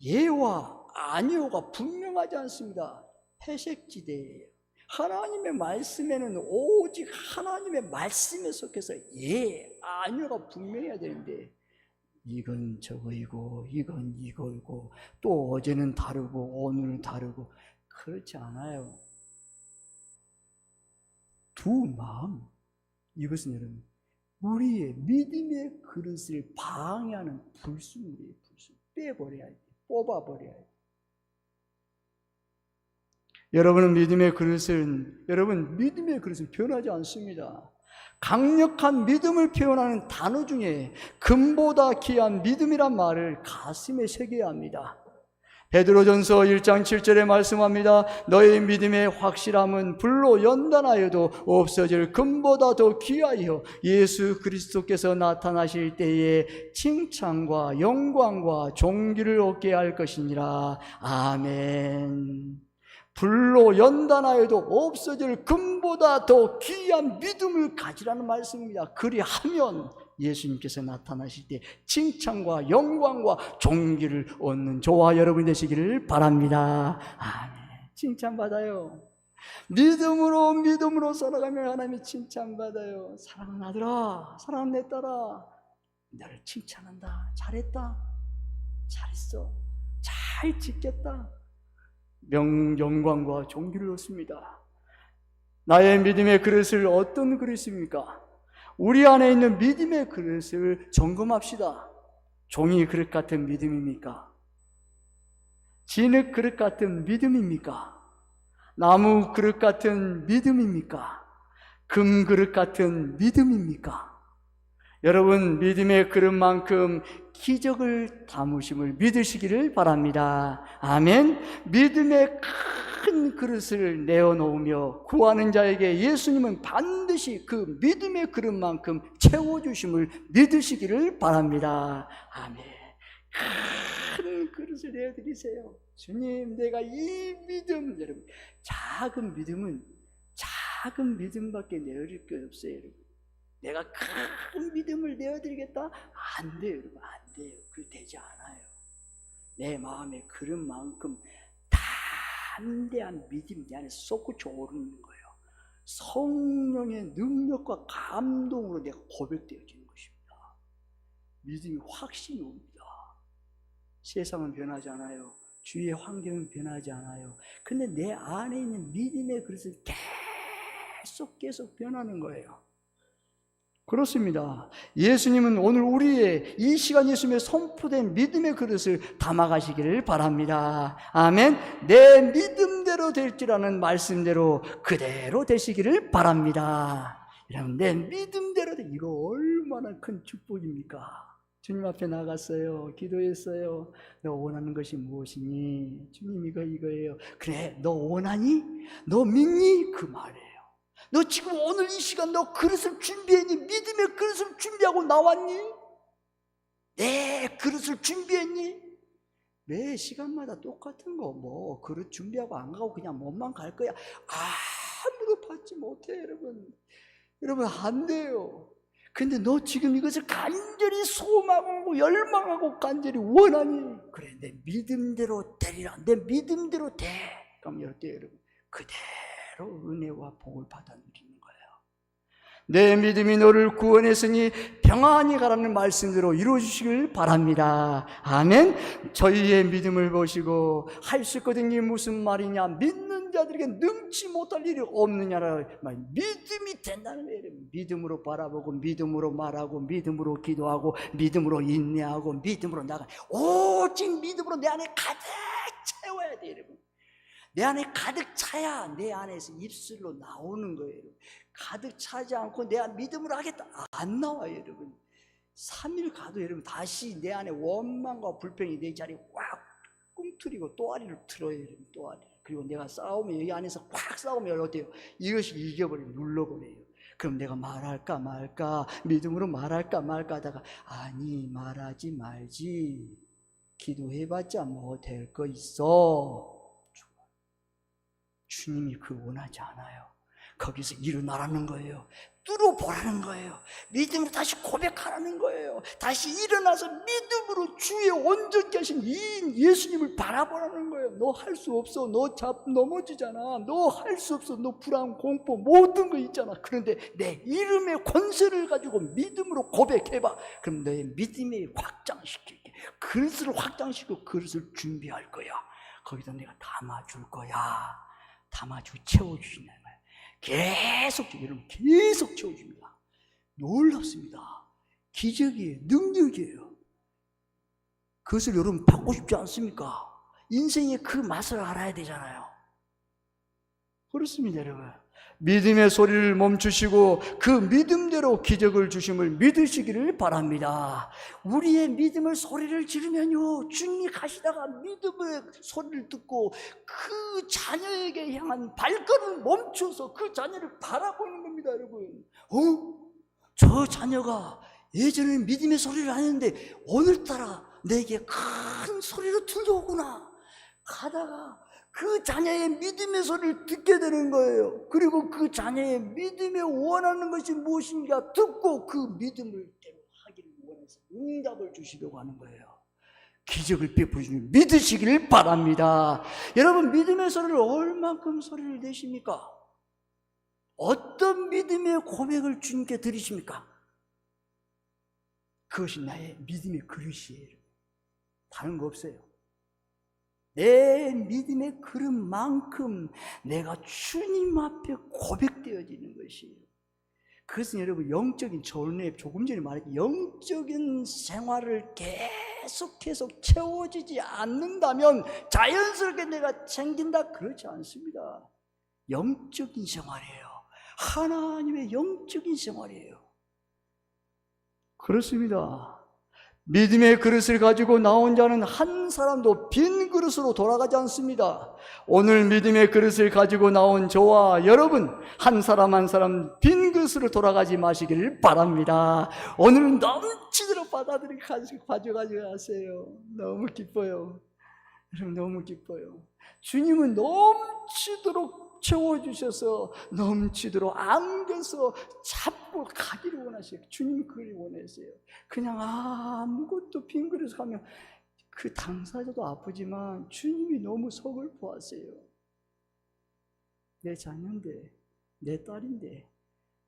예와 아니오가 분명하지 않습니다. 회색지대예요. 하나님의 말씀에는 오직 하나님의 말씀에 속해서 예, 아니오가 분명해야 되는데 이건 저거이고 이건 이거이고 또 어제는 다르고 오늘은 다르고 그렇지 않아요. 두 마음, 이것은 여러분 우리의 믿음의 그릇을 방해하는 불순물이에요. 불순. 빼버려야 돼. 뽑아버려야 돼. 여러분 믿음의 그릇은 변하지 않습니다. 강력한 믿음을 표현하는 단어 중에 금보다 귀한 믿음이란 말을 가슴에 새겨야 합니다. 베드로전서 1장 7절에 말씀합니다. 너의 믿음의 확실함은 불로 연단하여도 없어질 금보다 더 귀하여 예수 그리스도께서 나타나실 때에 칭찬과 영광과 존귀를 얻게 할 것이니라. 아멘. 불로 연단하여도 없어질 금보다 더 귀한 믿음을 가지라는 말씀입니다. 그리하면 예수님께서 나타나실 때 칭찬과 영광과 존귀를 얻는 저와 여러분 되시기를 바랍니다. 아멘. 칭찬받아요. 믿음으로 살아가면 하나님이 칭찬받아요. 사랑하는 아들아, 사랑하는 내 딸아, 너를 칭찬한다. 잘했다. 잘했어. 잘 지켰다. 영광과 존귀를 얻습니다. 나의 믿음의 그릇을 어떤 그릇입니까? 우리 안에 있는 믿음의 그릇을 점검합시다. 종이 그릇 같은 믿음입니까? 진흙 그릇 같은 믿음입니까? 나무 그릇 같은 믿음입니까? 금 그릇 같은 믿음입니까? 여러분 믿음의 그릇만큼 기적을 담으심을 믿으시기를 바랍니다. 아멘. 믿음의 큰 그릇을 내어놓으며 구하는 자에게 예수님은 반드시 그 믿음의 그릇만큼 채워주심을 믿으시기를 바랍니다. 아멘. 큰 그릇을 내어드리세요. 주님, 내가 이 믿음, 여러분 작은 믿음밖에 내어드릴 게 없어요. 여러분 내가 큰 믿음을 내어드리겠다? 안 돼요, 여러분. 안 돼요. 그게 되지 않아요. 내 마음의 그릇만큼 담대한 믿음이 내 안에 솟구쳐 오르는 거예요. 성령의 능력과 감동으로 내가 고백되어지는 것입니다. 믿음이 확신이 옵니다. 세상은 변하지 않아요. 주위의 환경은 변하지 않아요. 근데 내 안에 있는 믿음의 그릇은 계속 변하는 거예요. 그렇습니다. 예수님은 오늘 우리의 이 시간 예수님의 선포된 믿음의 그릇을 담아가시기를 바랍니다. 아멘. 내 믿음대로 될지라는 말씀대로 그대로 되시기를 바랍니다. 여러분 내 믿음대로 이거 얼마나 큰 축복입니까? 주님 앞에 나갔어요. 기도했어요. 너 원하는 것이 무엇이니? 주님 이거예요. 그래 너 원하니? 너 믿니? 그 말이에요. 너 지금 오늘 이 시간 너 그릇을 준비했니? 믿음의 그릇을 준비하고 나왔니? 내 그릇을 준비했니? 매 시간마다 똑같은 거 그릇 준비하고 안 가고 그냥 몸만 갈 거야. 아무도 받지 못해 여러분. 여러분 안 돼요. 근데 너 지금 이것을 간절히 소망하고 열망하고 간절히 원하니? 그래, 내 믿음대로 되리라. 내 믿음대로 돼. 그럼 이때 여러분 그대로 은혜와 복을 받아 누리는 거예요. 내 믿음이 너를 구원했으니 평안히 가라는 말씀대로 이루어주시길 바랍니다. 아멘. 저희의 믿음을 보시고 할 수 있거든. 이게 무슨 말이냐? 믿는 자들에게 능치 못할 일이 없느냐라. 믿음이 된다는 거예요. 믿음으로 바라보고 믿음으로 말하고 믿음으로 기도하고 믿음으로 인내하고 믿음으로 나가. 오직 믿음으로 내 안에 가득 채워야 돼요, 여러분. 내 안에 가득 차야 내 안에서 입술로 나오는 거예요. 가득 차지 않고 내가 믿음으로 하겠다 안 나와요, 여러분. 3일 가도 여러분 다시 내 안에 원망과 불평이 내 자리에 꽉 꿈틀이고 또아리를 틀어요, 여러분. 또아리. 그리고 내가 싸우면 여기 안에서 꽉 싸우면 어때요? 이것이 이겨버리고 눌러버려요. 그럼 내가 말할까 말까, 믿음으로 말할까 말까 하다가 아니 말하지 말지, 기도해봤자 뭐 될 거 있어. 주님이 그 원하지 않아요. 거기서 일어나라는 거예요. 뚫어보라는 거예요. 믿음으로 다시 고백하라는 거예요. 다시 일어나서 믿음으로 주의 온전케 하신 이인 예수님을 바라보라는 거예요. 너 할 수 없어. 너 넘어지잖아. 너 할 수 없어. 너 불안, 공포 모든 거 있잖아. 그런데 내 이름의 권세를 가지고 믿음으로 고백해봐. 그럼 너의 믿음이 확장시킬게. 그릇을 확장시키고 그릇을 준비할 거야. 거기다 내가 담아줄 거야. 담아주고 채워주시는 거예요. 계속, 여러분 계속 채워줍니다. 놀랍습니다. 기적이에요. 능력이에요. 그것을 여러분 받고 싶지 않습니까? 인생의 그 맛을 알아야 되잖아요. 그렇습니다, 여러분. 믿음의 소리를 멈추시고 그 믿음대로 기적을 주심을 믿으시기를 바랍니다. 우리의 믿음의 소리를 지르면요, 주님이 가시다가 믿음의 소리를 듣고 그 자녀에게 향한 발걸음을 멈춰서 그 자녀를 바라보는 겁니다, 여러분. 저 자녀가 예전에 믿음의 소리를 안 했는데 오늘따라 내게 큰 소리로 들려오구나. 가다가 그 자녀의 믿음의 소리를 듣게 되는 거예요. 그리고 그 자녀의 믿음에 원하는 것이 무엇인가 듣고 그 믿음을 대로 하기를 원해서 응답을 주시려고 하는 거예요. 기적을 베푸시면 믿으시길 바랍니다. 여러분, 믿음의 소리를 얼만큼 소리를 내십니까? 어떤 믿음의 고백을 주님께 드리십니까? 그것이 나의 믿음의 그릇이에요. 다른 거 없어요. 내 믿음의 그릇만큼 내가 주님 앞에 고백되어지는 것이에요. 그것은 여러분 영적인, 조금 전에 말했던 영적인 생활을 계속 채워지지 않는다면 자연스럽게 내가 챙긴다, 그렇지 않습니다. 영적인 생활이에요. 하나님의 영적인 생활이에요. 그렇습니다. 믿음의 그릇을 가지고 나온 자는 한 사람도 빈 그릇으로 돌아가지 않습니다. 오늘 믿음의 그릇을 가지고 나온 저와 여러분 한 사람 한 사람 빈 그릇으로 돌아가지 마시길 바랍니다. 오늘은 넘치도록 받아들이고 가져가지고 가세요. 너무 기뻐요. 여러분 너무 기뻐요. 주님은 넘치도록 채워주셔서 넘치도록 안겨서 잡고 가기를 원하세요. 주님 그걸 원하세요. 그냥 아무것도 빈 그릇에 가면 그 당사자도 아프지만 주님이 너무 속을 보았어요. 내 자녀인데, 내 딸인데,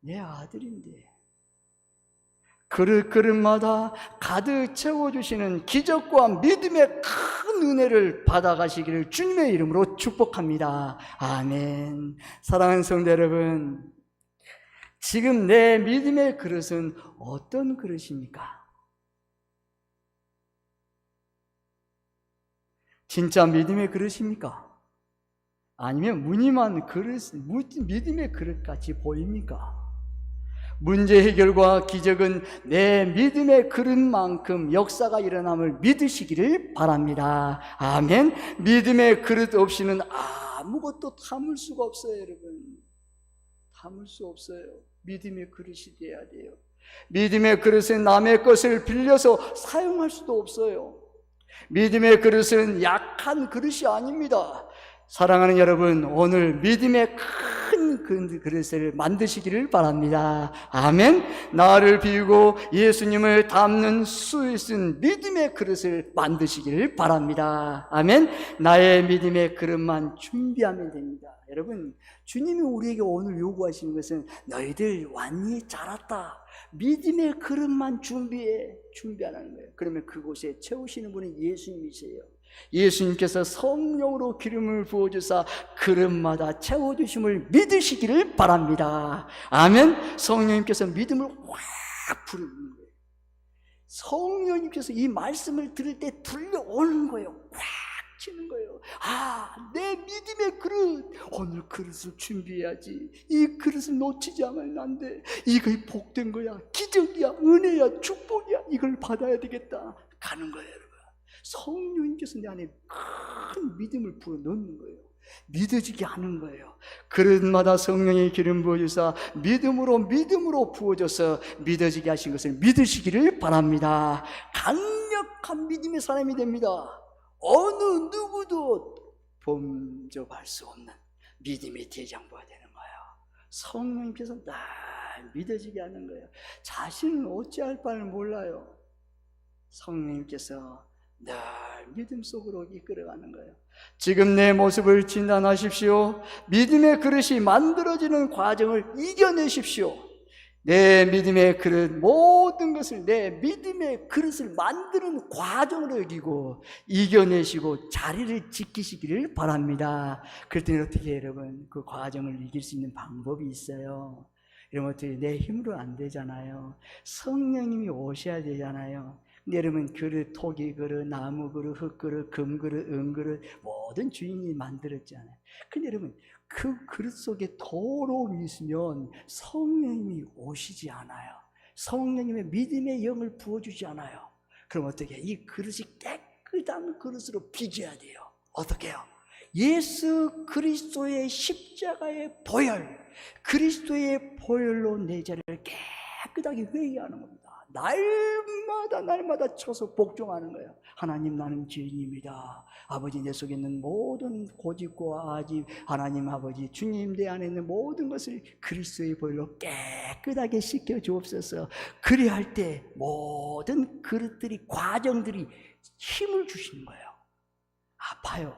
내 아들인데 그릇마다 가득 채워주시는 기적과 믿음의 큰 은혜를 받아가시기를 주님의 이름으로 축복합니다. 아멘. 사랑하는 성도 여러분, 지금 내 믿음의 그릇은 어떤 그릇입니까? 진짜 믿음의 그릇입니까? 아니면 무늬만 그릇, 믿음의 그릇같이 보입니까? 문제 해결과 기적은 내 믿음의 그릇만큼 역사가 일어남을 믿으시기를 바랍니다. 아멘. 믿음의 그릇 없이는 아무것도 담을 수가 없어요, 여러분. 담을 수 없어요. 믿음의 그릇이 돼야 돼요. 믿음의 그릇은 남의 것을 빌려서 사용할 수도 없어요. 믿음의 그릇은 약한 그릇이 아닙니다. 사랑하는 여러분, 오늘 믿음의 큰 큰 그릇을 만드시기를 바랍니다. 아멘. 나를 비우고 예수님을 담는 수에 쓴 믿음의 그릇을 만드시기를 바랍니다. 아멘. 나의 믿음의 그릇만 준비하면 됩니다. 여러분, 주님이 우리에게 오늘 요구하시는 것은 너희들 완전히 자랐다, 믿음의 그릇만 준비하라는 거예요. 그러면 그곳에 채우시는 분은 예수님이세요. 예수님께서 성령으로 기름을 부어주사 그릇마다 채워주심을 믿으시기를 바랍니다. 아멘. 성령님께서 믿음을 확 부르는 거예요. 성령님께서 이 말씀을 들을 때 들려오는 거예요. 확 치는 거예요. 내 믿음의 그릇, 오늘 그릇을 준비해야지. 이 그릇을 놓치지 않으면 안 돼. 이거 복된 거야, 기적이야, 은혜야, 축복이야, 이걸 받아야 되겠다 가는 거예요. 여러분, 성령님께서 내 안에 큰 믿음을 불어넣는 거예요. 믿어지게 하는 거예요. 그릇마다 성령의 기름 부어주사 믿음으로 부어줘서 믿어지게 하신 것을 믿으시기를 바랍니다. 강력한 믿음의 사람이 됩니다. 어느 누구도 범접할 수 없는 믿음의 대장부가 되는 거예요. 성령님께서 날 믿어지게 하는 거예요. 자신은 어찌할 바를 몰라요. 성령님께서 늘 믿음 속으로 이끌어가는 거예요. 지금 내 모습을 진단하십시오. 믿음의 그릇이 만들어지는 과정을 이겨내십시오. 내 믿음의 그릇, 모든 것을 내 믿음의 그릇을 만드는 과정으로 여기고 이겨내시고 자리를 지키시기를 바랍니다. 그럴 때는 어떻게 해요, 여러분? 그 과정을 이길 수 있는 방법이 있어요. 이러면 어떻게, 내 힘으로 안 되잖아요. 성령님이 오셔야 되잖아요. 근데 여러분, 그릇, 토기 그릇, 나무 그릇, 흙 그릇, 금 그릇, 은 그릇, 모든 주인이 만들었잖아요. 근데 여러분, 그 그릇 속에 더러움이 있으면 성령님이 오시지 않아요. 성령님의 믿음의 영을 부어주지 않아요. 그럼 어떻게 해요? 이 그릇이 깨끗한 그릇으로 빚어야 돼요. 어떻게 해요? 예수 그리스도의 십자가의 보혈, 그리스도의 보혈로 내 자리를 깨끗하게 회개하는 겁니다. 날마다 쳐서 복종하는 거예요. 하나님, 나는 죄인입니다. 아버지, 내 속에 있는 모든 고집과 아집, 하나님 아버지, 주님 내 안에 있는 모든 것을 그리스도의 보혈로 깨끗하게 씻겨 주옵소서. 그래야 할 때 모든 그릇들이, 과정들이 힘을 주시는 거예요. 아파요.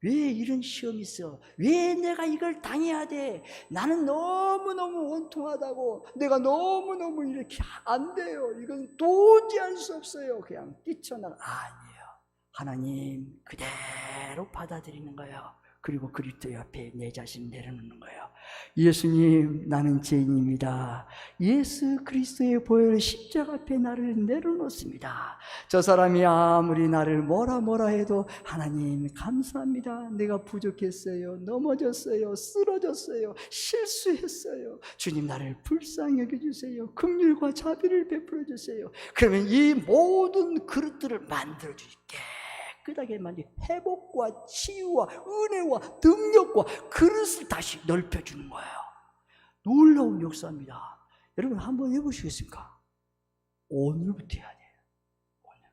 왜 이런 시험이 있어? 왜 내가 이걸 당해야 돼? 나는 너무너무 원통하다고, 내가 너무너무 이렇게 안 돼요, 이건 도저히 할 수 없어요, 그냥 뛰쳐나가. 아니에요. 하나님 그대로 받아들이는 거예요. 그리고 그리스도 옆에 내 자신 내려놓는 거예요. 예수님, 나는 죄인입니다. 예수 그리스도의 보혈 십자가 앞에 나를 내려놓습니다. 저 사람이 아무리 나를 뭐라 해도 하나님 감사합니다. 내가 부족했어요, 넘어졌어요, 쓰러졌어요, 실수했어요. 주님, 나를 불쌍히 여겨주세요. 긍휼과 자비를 베풀어 주세요. 그러면 이 모든 그릇들을 만들어 주실게. 깨끗하게 만든 회복과 치유와 은혜와 능력과 그릇을 다시 넓혀주는 거예요. 놀라운 역사입니다. 여러분, 한번 해보시겠습니까? 오늘부터 해야 돼요. 오늘부터.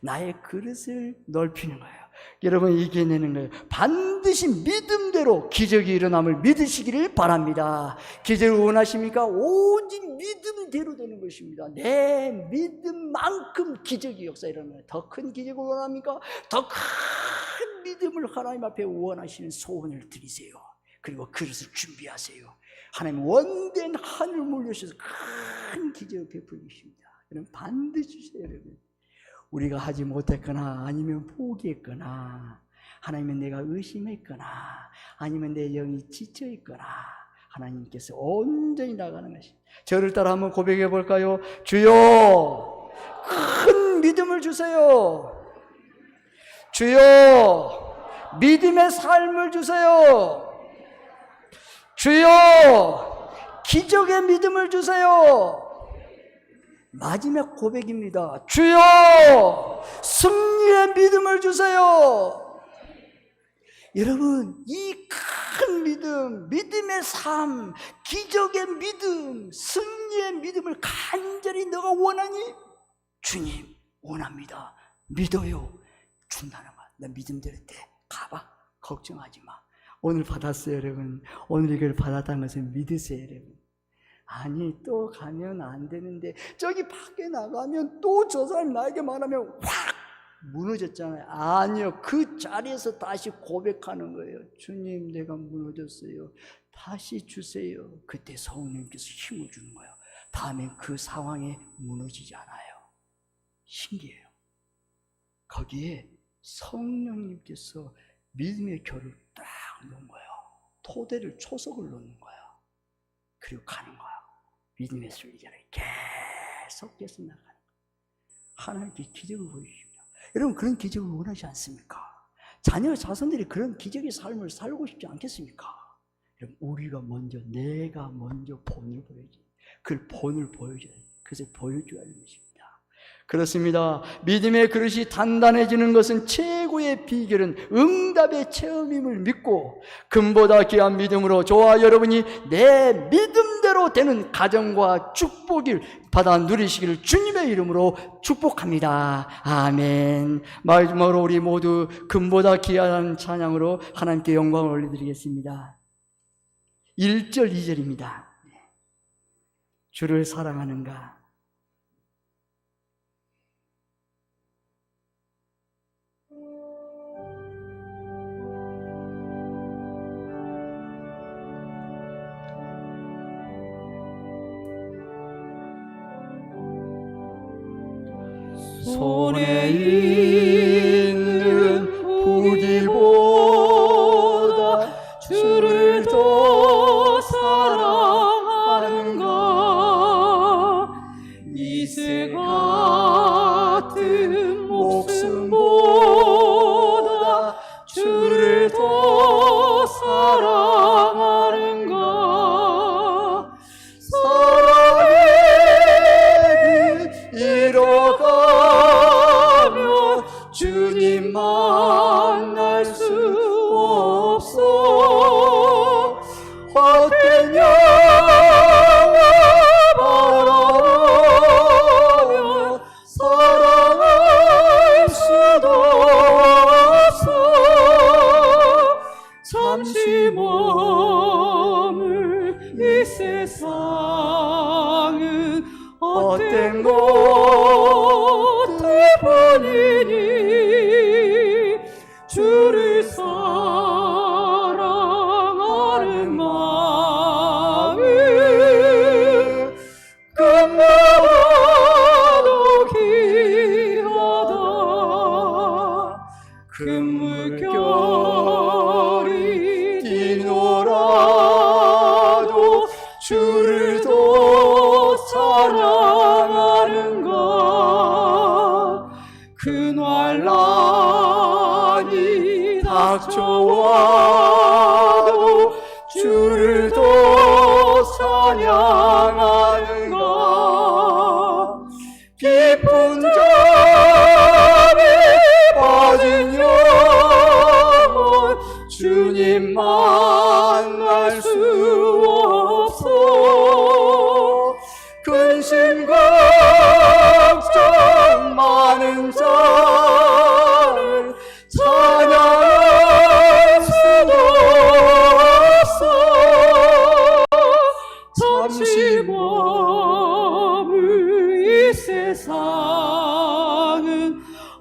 나의 그릇을 넓히는 거예요. 여러분, 이겨내는 거예요. 반드시 믿음대로 기적이 일어남을 믿으시기를 바랍니다. 기적을 원하십니까? 오직 믿음대로 되는 것입니다. 내 믿음만큼 기적이 역사 일어나는 거예요. 더 큰 기적을 원합니까? 더 큰 믿음을 하나님 앞에 원하시는 소원을 드리세요. 그리고 그릇을 준비하세요. 하나님 원된 하늘 물려주셔서 큰 기적을 베풀고 계십니다. 여러분, 반드시 주세요. 여러분, 우리가 하지 못했거나 아니면 포기했거나 하나님은 내가 의심했거나 아니면 내 영이 지쳐있거나 하나님께서 온전히 나가는 것입니다. 저를 따라 한번 고백해 볼까요? 주여, 큰 믿음을 주세요. 주여, 믿음의 삶을 주세요. 주여, 기적의 믿음을 주세요. 마지막 고백입니다. 주여, 승리의 믿음을 주세요. 여러분, 이 큰 믿음, 믿음의 삶, 기적의 믿음, 승리의 믿음을 간절히 너가 원하니? 주님, 원합니다. 믿어요. 준다는 거야. 나 믿음 될 때 가봐. 걱정하지 마. 오늘 받았어요, 여러분. 오늘 이걸 받았다는 것을 믿으세요, 여러분. 아니, 또 가면 안 되는데, 저기 밖에 나가면 또 저 사람 나에게 말하면 확 무너졌잖아요. 아니요, 그 자리에서 다시 고백하는 거예요. 주님, 내가 무너졌어요. 다시 주세요. 그때 성령님께서 힘을 주는 거예요. 다음엔 그 상황에 무너지지 않아요. 신기해요. 거기에 성령님께서 믿음의 결을 딱 놓은 거예요. 토대를, 초석을 놓는 거예요. 그리고 가는 거예요. 믿음의 순리자를 계속해서 나가는 거예요. 하나님께 기적을 보여주십니다. 여러분, 그런 기적을 원하지 않습니까? 자녀, 자손들이 그런 기적의 삶을 살고 싶지 않겠습니까? 여러분, 우리가 먼저, 내가 먼저 본을 보여줘야, 그 본을 보여줘야, 그래서 보여줘야 하는 것입니다. 그렇습니다. 믿음의 그릇이 단단해지는 것은 최고의 비결은 응답의 체험임을 믿고 금보다 귀한 믿음으로 저와 여러분이 내 믿음대로 되는 가정과 축복을 받아 누리시기를 주님의 이름으로 축복합니다. 아멘. 마지막으로 우리 모두 금보다 귀한 찬양으로 하나님께 영광을 올려드리겠습니다. 1절, 2절입니다. 주를 사랑하는가? 손에 있는 부귀보다 주를 더 사랑하는가. 이슬 같은 목숨보다 주를 더 사랑하는가. 사랑의 길 잃어가면 주님 만날 수 없어. 헛된 양을 바라보면 사랑할 수도 없어. 잠시 머물 이 세상은 헛된 것들 뿐이니 주를 사랑하는 마음은 금보다도 귀하다. 큰 물결이 뛰놀아도 주를 더 사랑하는가. 그 환난이 닥쳐와도 주를 더 찬양하는가. 깊은 잠에 빠진 영혼 주님 만날 수 없어. 근심 걱정 많은 자를 찬양할 수도 없어. 잠시 머물 이 세상은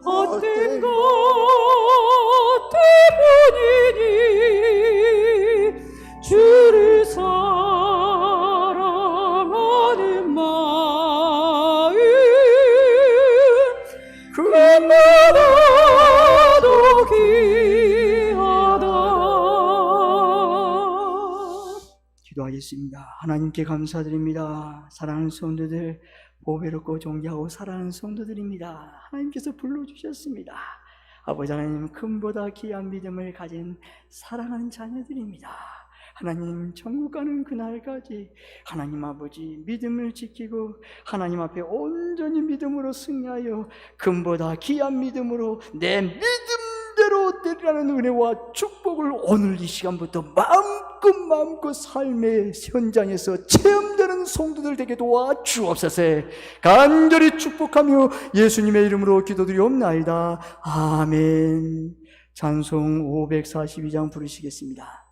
헛된 것들 뿐이니 주를 사랑하는 마음 금보다도 귀하다. 기도하겠습니다. 하나님께 감사드립니다. 사랑하는 성도들, 보배롭고 존귀하고 사랑하는 성도들입니다. 하나님께서 불러주셨습니다. 아버지 하나님, 금보다 귀한 믿음을 가진 사랑하는 자녀들입니다. 하나님, 천국 가는 그날까지 하나님 아버지 믿음을 지키고 하나님 앞에 온전히 믿음으로 승리하여 금보다 귀한 믿음으로 내 믿음대로 되리라는 은혜와 축복을 오늘 이 시간부터 마음껏 삶의 현장에서 체험되는 성도들 되게 도와 주옵소서. 간절히 축복하며 예수님의 이름으로 기도드리옵나이다. 아멘. 찬송 542장 부르시겠습니다.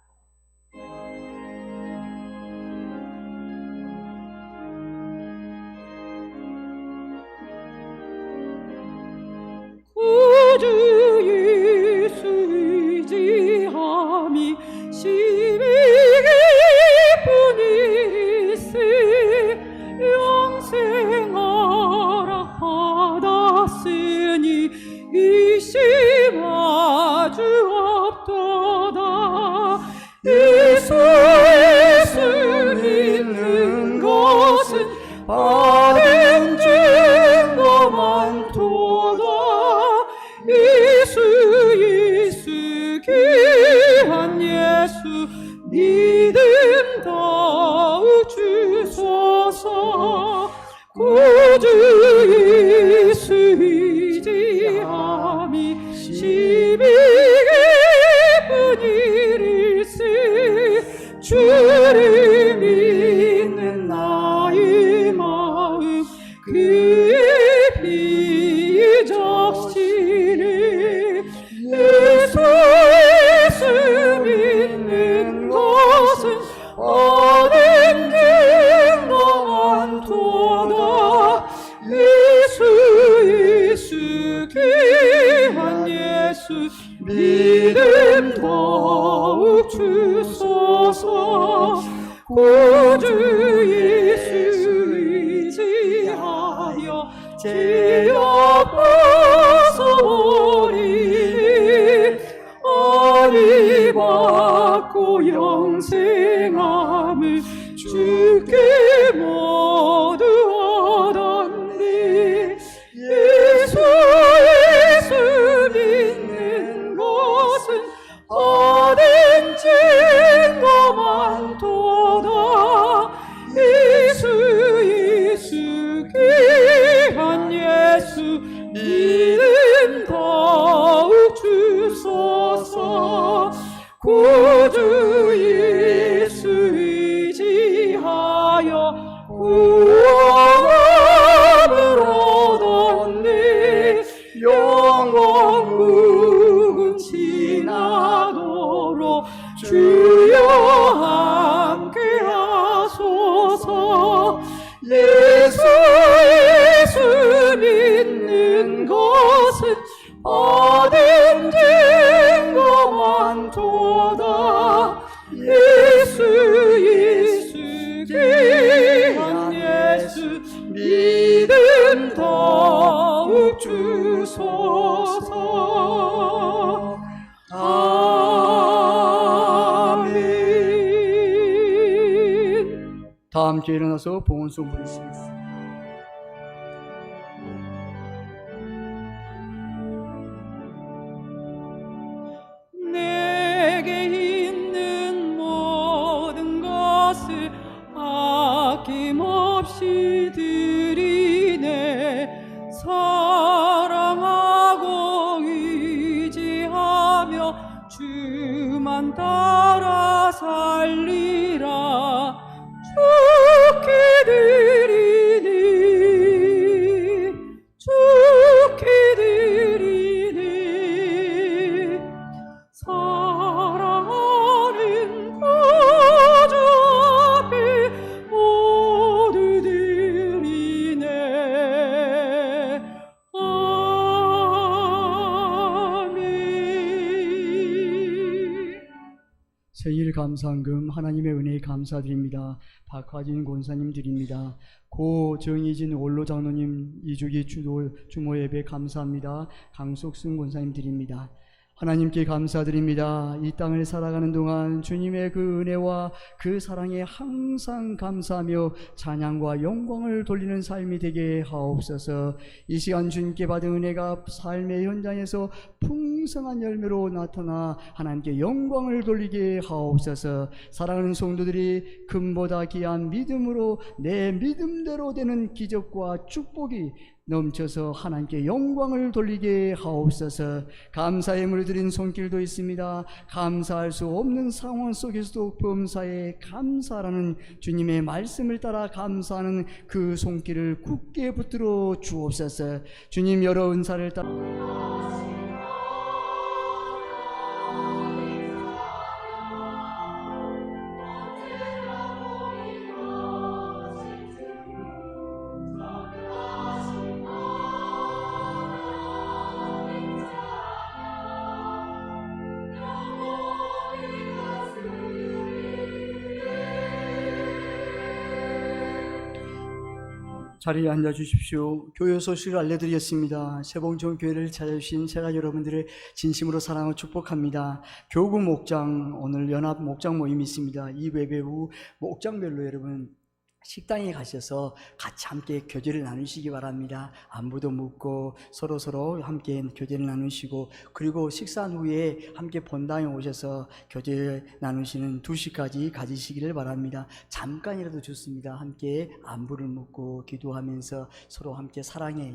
예수 의지함이 심히 기쁜 일일세. 영생하라 받았으니 이심 아주 없도다. 예수 믿는 것은 받은 증거 많도다. 예수 귀한 예수 믿음 더욱 주소서. 구주 예수 의지함이 심히 기쁜 일일세. 주를 믿는 나의 마음 그의 비적시네. 예수 믿는 것은 얻은 증거 많도다. 예수 귀한 예수 믿음 더욱 주소서. 구주 예수 의지하여 죄업 벗어버리니 아리 받고 영생함을 주께 모두 얻었네. 예수 믿는 것은 얻은 증거 많도다. 예수 귀한 예수 믿음 더욱 주소서. 구주 예수 의지하여 구원을 얻었네. 영원 묵은 지나도록 주여 함께 하소서. 예수 믿는 것은 얻은 증거 많도다. 예수 귀한 예수 믿음 더욱 주소서. 아멘. 다 함께 일어나서 봉헌송 부르시겠습니다. 내게 있는 모든 것을 아낌없이 드리네. 사랑하고 의지하며 주만 따라 살리라. 주께 드리니 주께 드리니 사랑하는 구주 앞에 모두 드리네. 아멘. 생일 감사한금 하나님의 은혜에 감사드립니다. 박화진 권사님 드립니다. 고정희진 원로 장로님 2주기 주모 예배 감사합니다. 강석순 권사님 드립니다. 하나님께 감사드립니다. 이 땅을 살아가는 동안 주님의 그 은혜와 그 사랑에 항상 감사하며 찬양과 영광을 돌리는 삶이 되게 하옵소서. 이 시간 주님께 받은 은혜가 삶의 현장에서 풍성한 열매로 나타나 하나님께 영광을 돌리게 하옵소서. 사랑하는 성도들이 금보다 귀한 믿음으로 내 믿음대로 되는 기적과 축복이 넘쳐서 하나님께 영광을 돌리게 하옵소서. 감사의 물들인 손길도 있습니다. 감사할 수 없는 상황 속에서도 범사에 감사라는 주님의 말씀을 따라 감사하는 그 손길을 굳게 붙들어 주옵소서. 주님 여러 은사를 따라 자리에 앉아 주십시오. 교회 소식을 알려드리겠습니다. 세봉종 교회를 찾아주신 제가 여러분들의 진심으로 사랑하고 축복합니다. 교구 목장 오늘 연합 목장 모임이 있습니다. 이 예배 후 목장별로 여러분 식당에 가셔서 같이 함께 교제를 나누시기 바랍니다. 안부도 묻고 서로 함께 교제를 나누시고, 그리고 식사 후에 함께 본당에 오셔서 교제 나누시는 2시까지 가지시기를 바랍니다. 잠깐이라도 좋습니다. 함께 안부를 묻고 기도하면서 서로 함께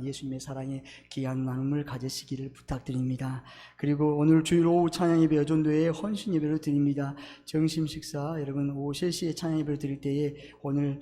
예수님의 사랑에 귀한 나눔을 가지시기를 부탁드립니다. 그리고 오늘 주일 오후 찬양예배 여전도에 헌신 예배를 드립니다. 점심 식사 여러분 오후 3시에 찬양 예배를 드릴 때에 오늘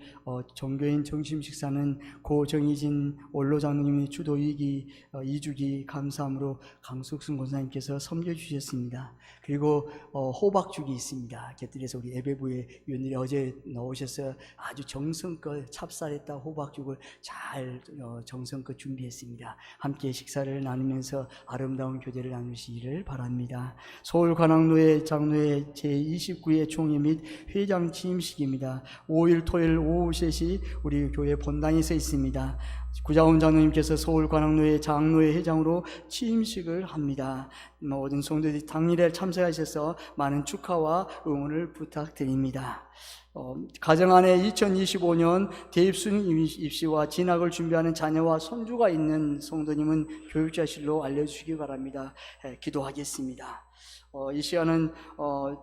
종교인 점심 식사는 고 정희진 원로 장로님이 주도 2주기 감사함으로 강숙순 권사님께서 섬겨주셨습니다. 그리고 호박죽이 있습니다. 곁들여서 우리 예배부에 위원들이 어제 나오셔서 아주 정성껏 찹쌀에다 호박죽을 잘 정성껏 준비했습니다. 함께 식사를 나누면서 아름다운 교제를 나누시기를 바랍니다. 서울 관악로의 장로회 제29회 총회 및 회장 취임식입니다. 5일 토요일 오후 3시 우리 교회 본당에서 있습니다. 구자원 장로님께서 서울 관악로회 장로회 회장으로 취임식을 합니다. 모든 성도들이 당일에 참석하셔서 많은 축하와 응원을 부탁드립니다. 가정 안에 2025년 대입순 입시와 진학을 준비하는 자녀와 손주가 있는 성도님은 교육자실로 알려주시기 바랍니다. 기도하겠습니다. 이 시간은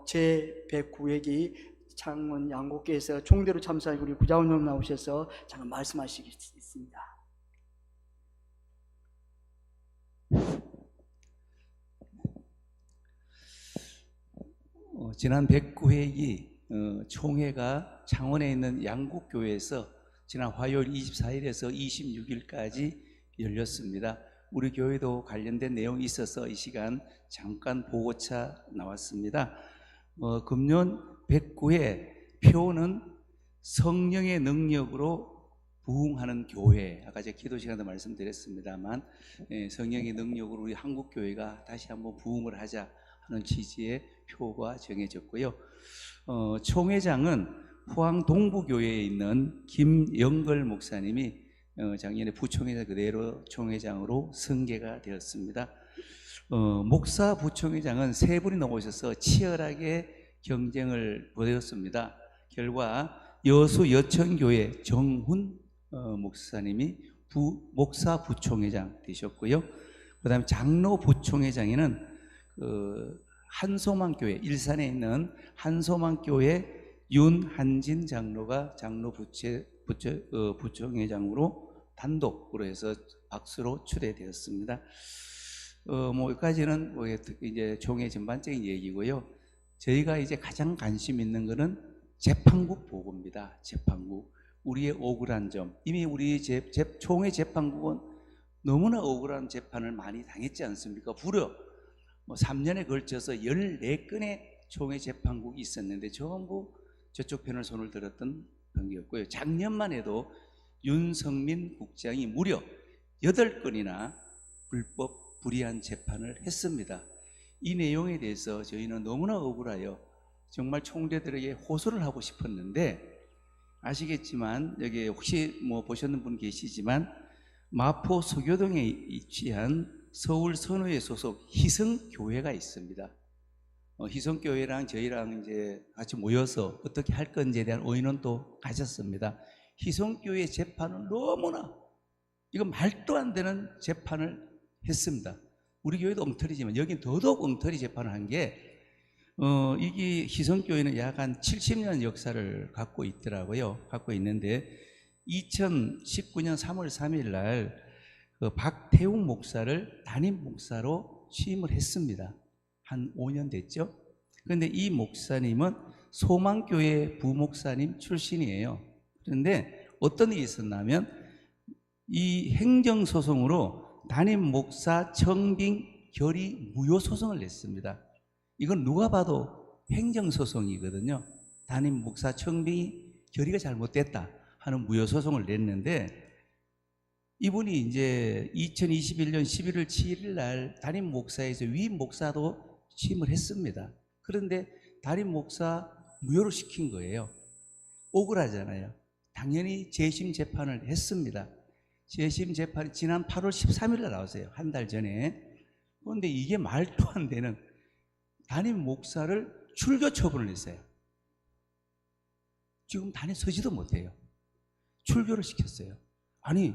제109회기 창원 양곡교회에서 총대로 참사하고 우리 구자원님 나오셔서 잠깐 말씀하시겠습니다. 지난 109회기 총회가 창원에 있는 양곡교회에서 지난 화요일 24일에서 26일까지 열렸습니다. 우리 교회도 관련된 내용이 있어서 이 시간 잠깐 보고차 나왔습니다. 금년 109회 표는 성령의 능력으로 부흥하는 교회, 아까 제가 기도 시간도 말씀드렸습니다만 성령의 능력으로 우리 한국교회가 다시 한번 부흥을 하자 하는 취지의 표가 정해졌고요. 총회장은 포항 동부교회에 있는 김영걸 목사님이 작년에 부총회장 그대로 총회장으로 승계가 되었습니다. 목사 부총회장은 3분이 나오셔서 치열하게 경쟁을 벌였습니다. 결과 여수 여천교회 정훈 목사님이 목사 부총회장 되셨고요. 그 다음에 장로 부총회장에는 한소망교회, 일산에 있는 한소망교회 윤한진 장로가 장로 부총회장으로 단독으로 해서 박수로 추대되었습니다. 여기까지는 이제 총회 전반적인 얘기고요. 저희가 이제 가장 관심 있는 것은 재판국 보고입니다. 재판국. 우리의 억울한 점. 이미 우리 총회 재판국은 너무나 억울한 재판을 많이 당했지 않습니까? 무려 3년에 걸쳐서 14건의 총회 재판국이 있었는데 전부 저쪽 편을 손을 들었던 관계였고요. 작년만 해도 윤석민 국장이 무려 8건이나 불법 불이한 재판을 했습니다. 이 내용에 대해서 저희는 너무나 억울하여 정말 총재들에게 호소를 하고 싶었는데, 아시겠지만 여기 혹시 보셨는 분 계시지만 마포 서교동에 위치한 서울 선우회 소속 희성교회가 있습니다. 희성교회랑 저희랑 이제 같이 모여서 어떻게 할 건지에 대한 의논도 가졌습니다. 희성교회 재판은 너무나 이건 말도 안 되는 재판을 했습니다. 우리 교회도 엉터리지만 여긴 더더욱 엉터리 재판을 한 게 이게 희성교회는 약 한 70년 역사를 갖고 있더라고요. 갖고 있는데 2019년 3월 3일 날 박태웅 목사를 담임 목사로 취임을 했습니다. 한 5년 됐죠. 그런데 이 목사님은 소망교회 부목사님 출신이에요. 그런데 어떤 일이 있었냐면 이 행정소송으로 담임 목사 청빙 결의 무효 소송을 냈습니다. 이건 누가 봐도 행정소송이거든요. 담임 목사 청빙이 결의가 잘못됐다 하는 무효 소송을 냈는데, 이분이 이제 2021년 11월 7일 날 담임 목사에서 위임 목사도 취임을 했습니다. 그런데 담임 목사 무효로 시킨 거예요. 억울하잖아요. 당연히 재심 재판을 했습니다. 재심 재판이 지난 8월 13일에 나왔어요. 한 달 전에. 그런데 이게 말도 안 되는, 담임 목사를 출교 처분을 했어요. 지금 단에 서지도 못해요. 출교를 시켰어요. 아니,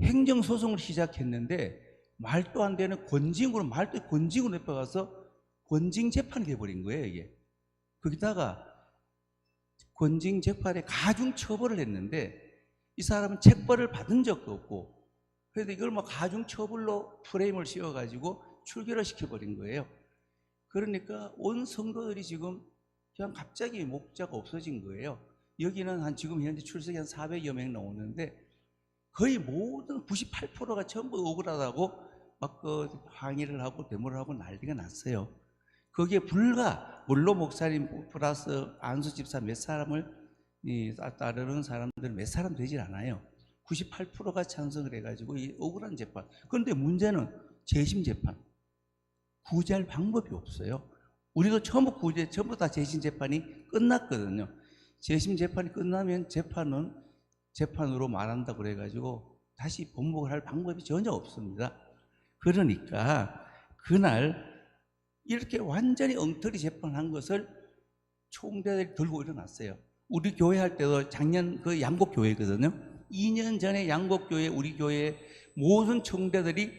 행정소송을 시작했는데 말도 안 되는 권징으로 nep어가서 권징 재판이 돼버린 거예요, 이게. 거기다가 권징 재판에 가중 처벌을 했는데 이 사람은 책벌을 받은 적도 없고, 그래도 이걸 뭐 가중 처벌로 프레임을 씌워가지고 출교를 시켜버린 거예요. 그러니까 온 성도들이 지금 그냥 갑자기 목자가 없어진 거예요. 여기는 지금 현재 출석이 한 400여 명 나오는데 거의 모든 98%가 전부 억울하다고 막 항의를 하고 데모를 하고 난리가 났어요. 거기에 물론 목사님 플러스 안수 집사 몇 사람을 따르는 사람들 몇 사람 되질 않아요. 98%가 찬성을 해가지고 이 억울한 재판. 그런데 문제는 재심 재판. 구제할 방법이 없어요. 우리도 전부 다 재심 재판이 끝났거든요. 재심 재판이 끝나면 재판으로 말한다고 그래가지고 다시 번복을 할 방법이 전혀 없습니다. 그러니까 그날 이렇게 완전히 엉터리 재판한 것을 총대들이 들고 일어났어요. 우리 교회 할 때도 작년 그 양곡교회거든요. 2년 전에 양곡교회 우리 교회 모든 총대들이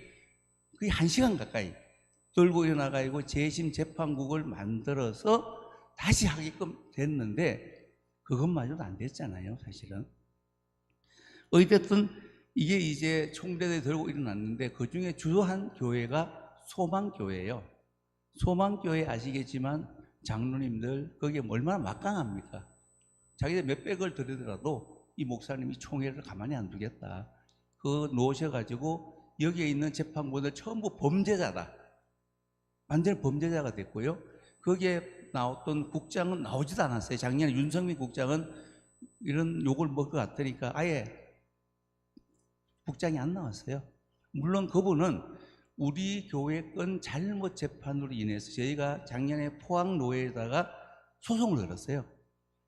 거의 1시간 가까이 들고 일어나가지고 재심 재판국을 만들어서 다시 하게끔 됐는데 그것마저도 안 됐잖아요, 사실은. 어쨌든 이게 이제 총대들이 들고 일어났는데 그 중에 주요한 교회가 소망교회예요. 소망교회 아시겠지만 장로님들 거기에 얼마나 막강합니까? 자기들 몇백을 들이더라도 이 목사님이 총회를 가만히 안 두겠다. 그거 놓으셔가지고 여기에 있는 재판부들 전부 범죄자다. 완전히 범죄자가 됐고요. 거기에 나왔던 국장은 나오지도 않았어요. 작년에 윤석민 국장은 이런 욕을 먹을 것 같으니까 아예 국장이 안 나왔어요. 물론 그분은 우리 교회 건 잘못 재판으로 인해서 저희가 작년에 포항노회에다가 소송을 걸었어요.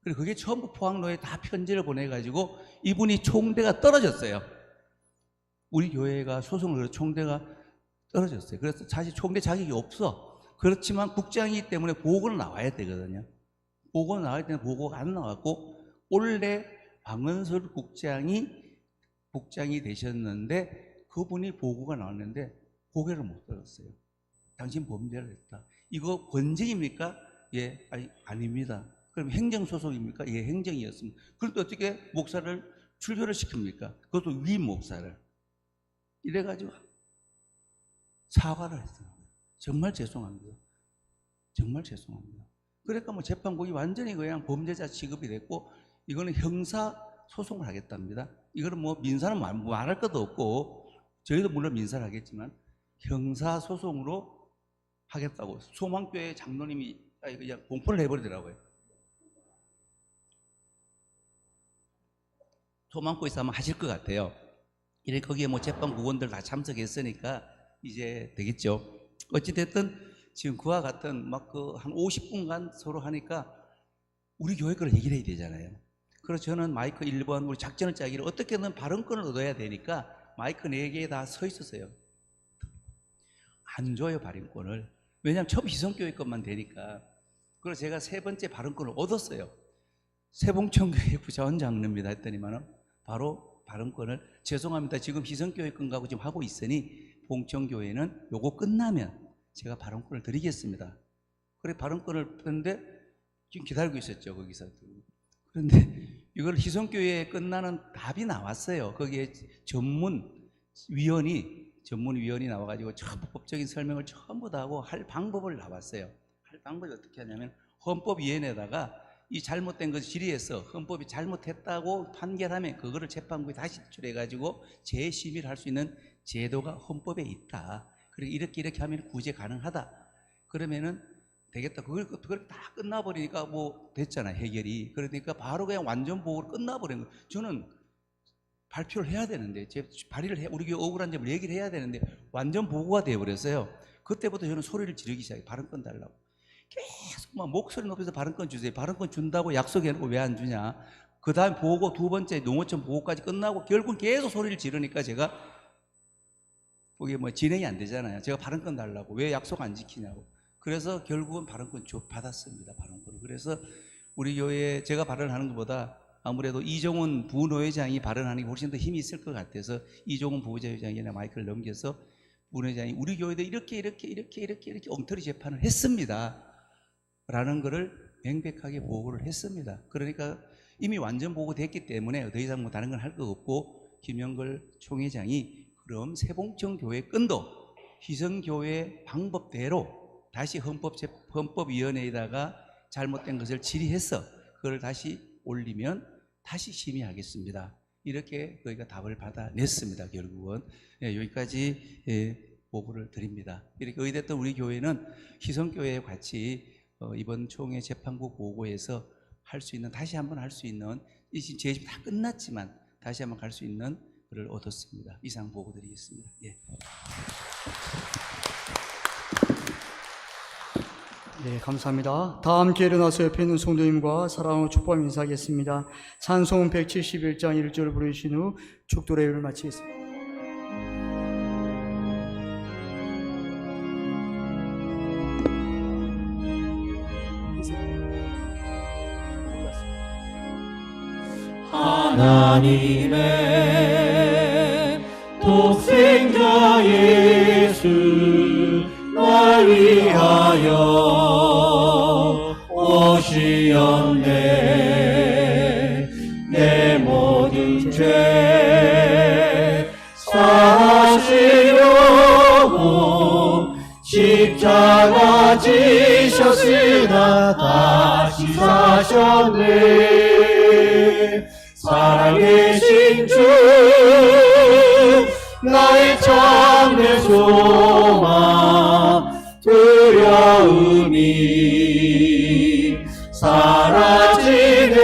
그리고 그게 전부 포항노회에 다 편지를 보내가지고 이분이 총대가 떨어졌어요. 우리 교회가 소송을 걸어 총대가 떨어졌어요. 그래서 사실 총대 자격이 없어. 그렇지만 국장이기 때문에 보고는 나와야 되거든요. 보고는 나와야 되는데 보고가 안 나왔고 올해 방은솔 국장이 되셨는데 그분이 보고가 나왔는데 고개를 못 들었어요. 당신 범죄를 했다. 이거 권징입니까? 예, 아닙니다. 그럼 행정소송입니까? 예, 행정이었습니다. 그런데 어떻게 목사를 출교를 시킵니까? 그것도 위 목사를. 이래가지고 사과를 했어요. 정말 죄송합니다. 정말 죄송합니다. 그러니까 뭐 재판국이 완전히 그냥 범죄자 취급이 됐고 이거는 형사 소송을 하겠답니다. 이거는 뭐 민사는 말할 것도 없고 저희도 물론 민사를 하겠지만 형사 소송으로 하겠다고 소망교회 장로님이 그냥 공포를 해버리더라고요. 소망교회에서 아마 하실 것 같아요. 이래 거기에 뭐 재판국원들 다 참석했으니까 이제 되겠죠. 어찌됐든 지금 그와 같은 막 한 50분간 서로 하니까 우리 교회 거를 얘기를 해야 되잖아요. 그래서 저는 마이크 1번 우리 작전을 짜기를 어떻게든 발언권을 얻어야 되니까 마이크 4개에 다 서 있었어요. 안 줘요, 발언권을. 왜냐하면 처음 희성교회 것만 되니까. 그래서 제가 3번째 발언권을 얻었어요. 세봉천교회 부자원 장로입니다 했더니만은 바로 발언권을 죄송합니다. 지금 희성교회 건가고 지금 하고 있으니 봉천교회는 요거 끝나면 제가 발언권을 드리겠습니다. 그래 발언권을 했는데 지금 기다리고 있었죠, 거기서. 그런데 이걸 희성교회에 끝나는 답이 나왔어요. 거기에 전문위원이 나와가지고 전부 법적인 설명을 전부 다 하고 할 방법을 나왔어요. 할 방법이 어떻게 하냐면 헌법위원회에다가 이 잘못된 것을 질의해서 헌법이 잘못했다고 판결하면 그거를 재판부에 다시 제출해가지고 재심의를 할 수 있는 제도가 헌법에 있다. 그리고 이렇게 하면 구제 가능하다. 그러면은 되겠다. 그걸 다 끝나버리니까 뭐 됐잖아요, 해결이. 그러니까 바로 그냥 완전 보고로 끝나버린 거예요. 저는 발표를 해야 되는데, 우리 교회 억울한 점을 얘기를 해야 되는데 완전 보고가 되어버렸어요. 그때부터 저는 소리를 지르기 시작해요. 발언권 달라고. 계속 막 목소리 높여서 발언권 주세요. 발언권 준다고 약속해놓고 왜 안 주냐. 그 다음 보고 두 번째 농어촌 보고까지 끝나고 결국은 계속 소리를 지르니까 제가 그게 뭐 진행이 안 되잖아요. 제가 발언권 달라고 왜 약속 안 지키냐고. 그래서 결국은 발언권 받았습니다. 발언권을. 그래서 우리 교회에 제가 발언하는 것보다 아무래도 이종훈 부노회장이 발언하는 게 훨씬 더 힘이 있을 것 같아서 이종훈 부회장이나 마이크를 넘겨서 부회장이 우리 교회도 이렇게 엉터리 재판을 했습니다. 라는 것을 명백하게 보고를 했습니다. 그러니까 이미 완전 보고됐기 때문에 더 이상 뭐 다른 건 할 거 없고 김영걸 총회장이 그럼 세봉청 교회 건도 희성교회 방법대로 다시 헌법위원회에다가 잘못된 것을 질의해서 그걸 다시 올리면 다시 심의하겠습니다. 이렇게 저희가 답을 받아냈습니다. 결국은 여기까지 보고를 드립니다. 이렇게 의됐던 우리 교회는 희성교회와 같이 이번 총회 재판국 보고에서 할 수 있는 다시 한번 할 수 있는 이 재심 다 끝났지만 다시 한번 갈 수 있는 것을 얻었습니다. 이상 보고 드리겠습니다. 예. 네, 감사합니다. 다음 기회에 일어나서 옆에 있는 성도님과 사랑으로 축복하며 인사하겠습니다. 찬송 171장 1절을 부르신 후 축도 예배를 마치겠습니다. 하나님의 독생자 예수 날 위하여 오시었네. 내 모든 죄 사하시려고 십자가 지셨으나 다시 사셨네. 살아계신 주 나의 참된 소망 두려움이 사라지네.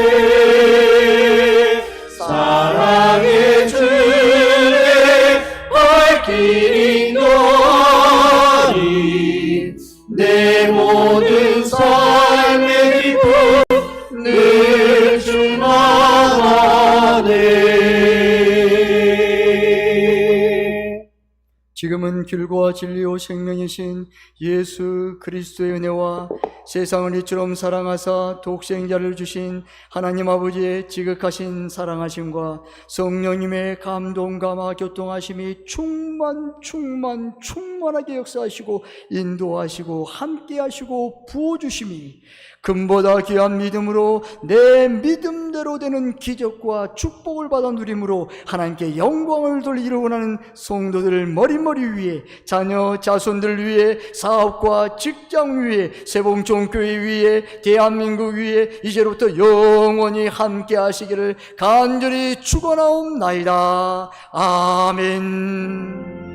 사랑의 주의 발길 인도하리. 내 모든 삶의 기쁨 늘 주만하네. 지금은 길고와 진리요 생명이신 예수 그리스도의 은혜와 세상을 이처럼 사랑하사 독생자를 주신 하나님 아버지의 지극하신 사랑하심과 성령님의 감동 감화 교통하심이 충만하게 역사하시고 인도하시고 함께하시고 부어주심이 금보다 귀한 믿음으로 내 믿음대로 되는 기적과 축복을 받아 누림으로 하나님께 영광을 돌리기를 원하는 성도들 머리머리 위에 자녀 자손들 위에 사업과 직장 위에 세봉종교회 위에 대한민국 위에 이제부터 영원히 함께 하시기를 간절히 축원하옵나이다. 아멘.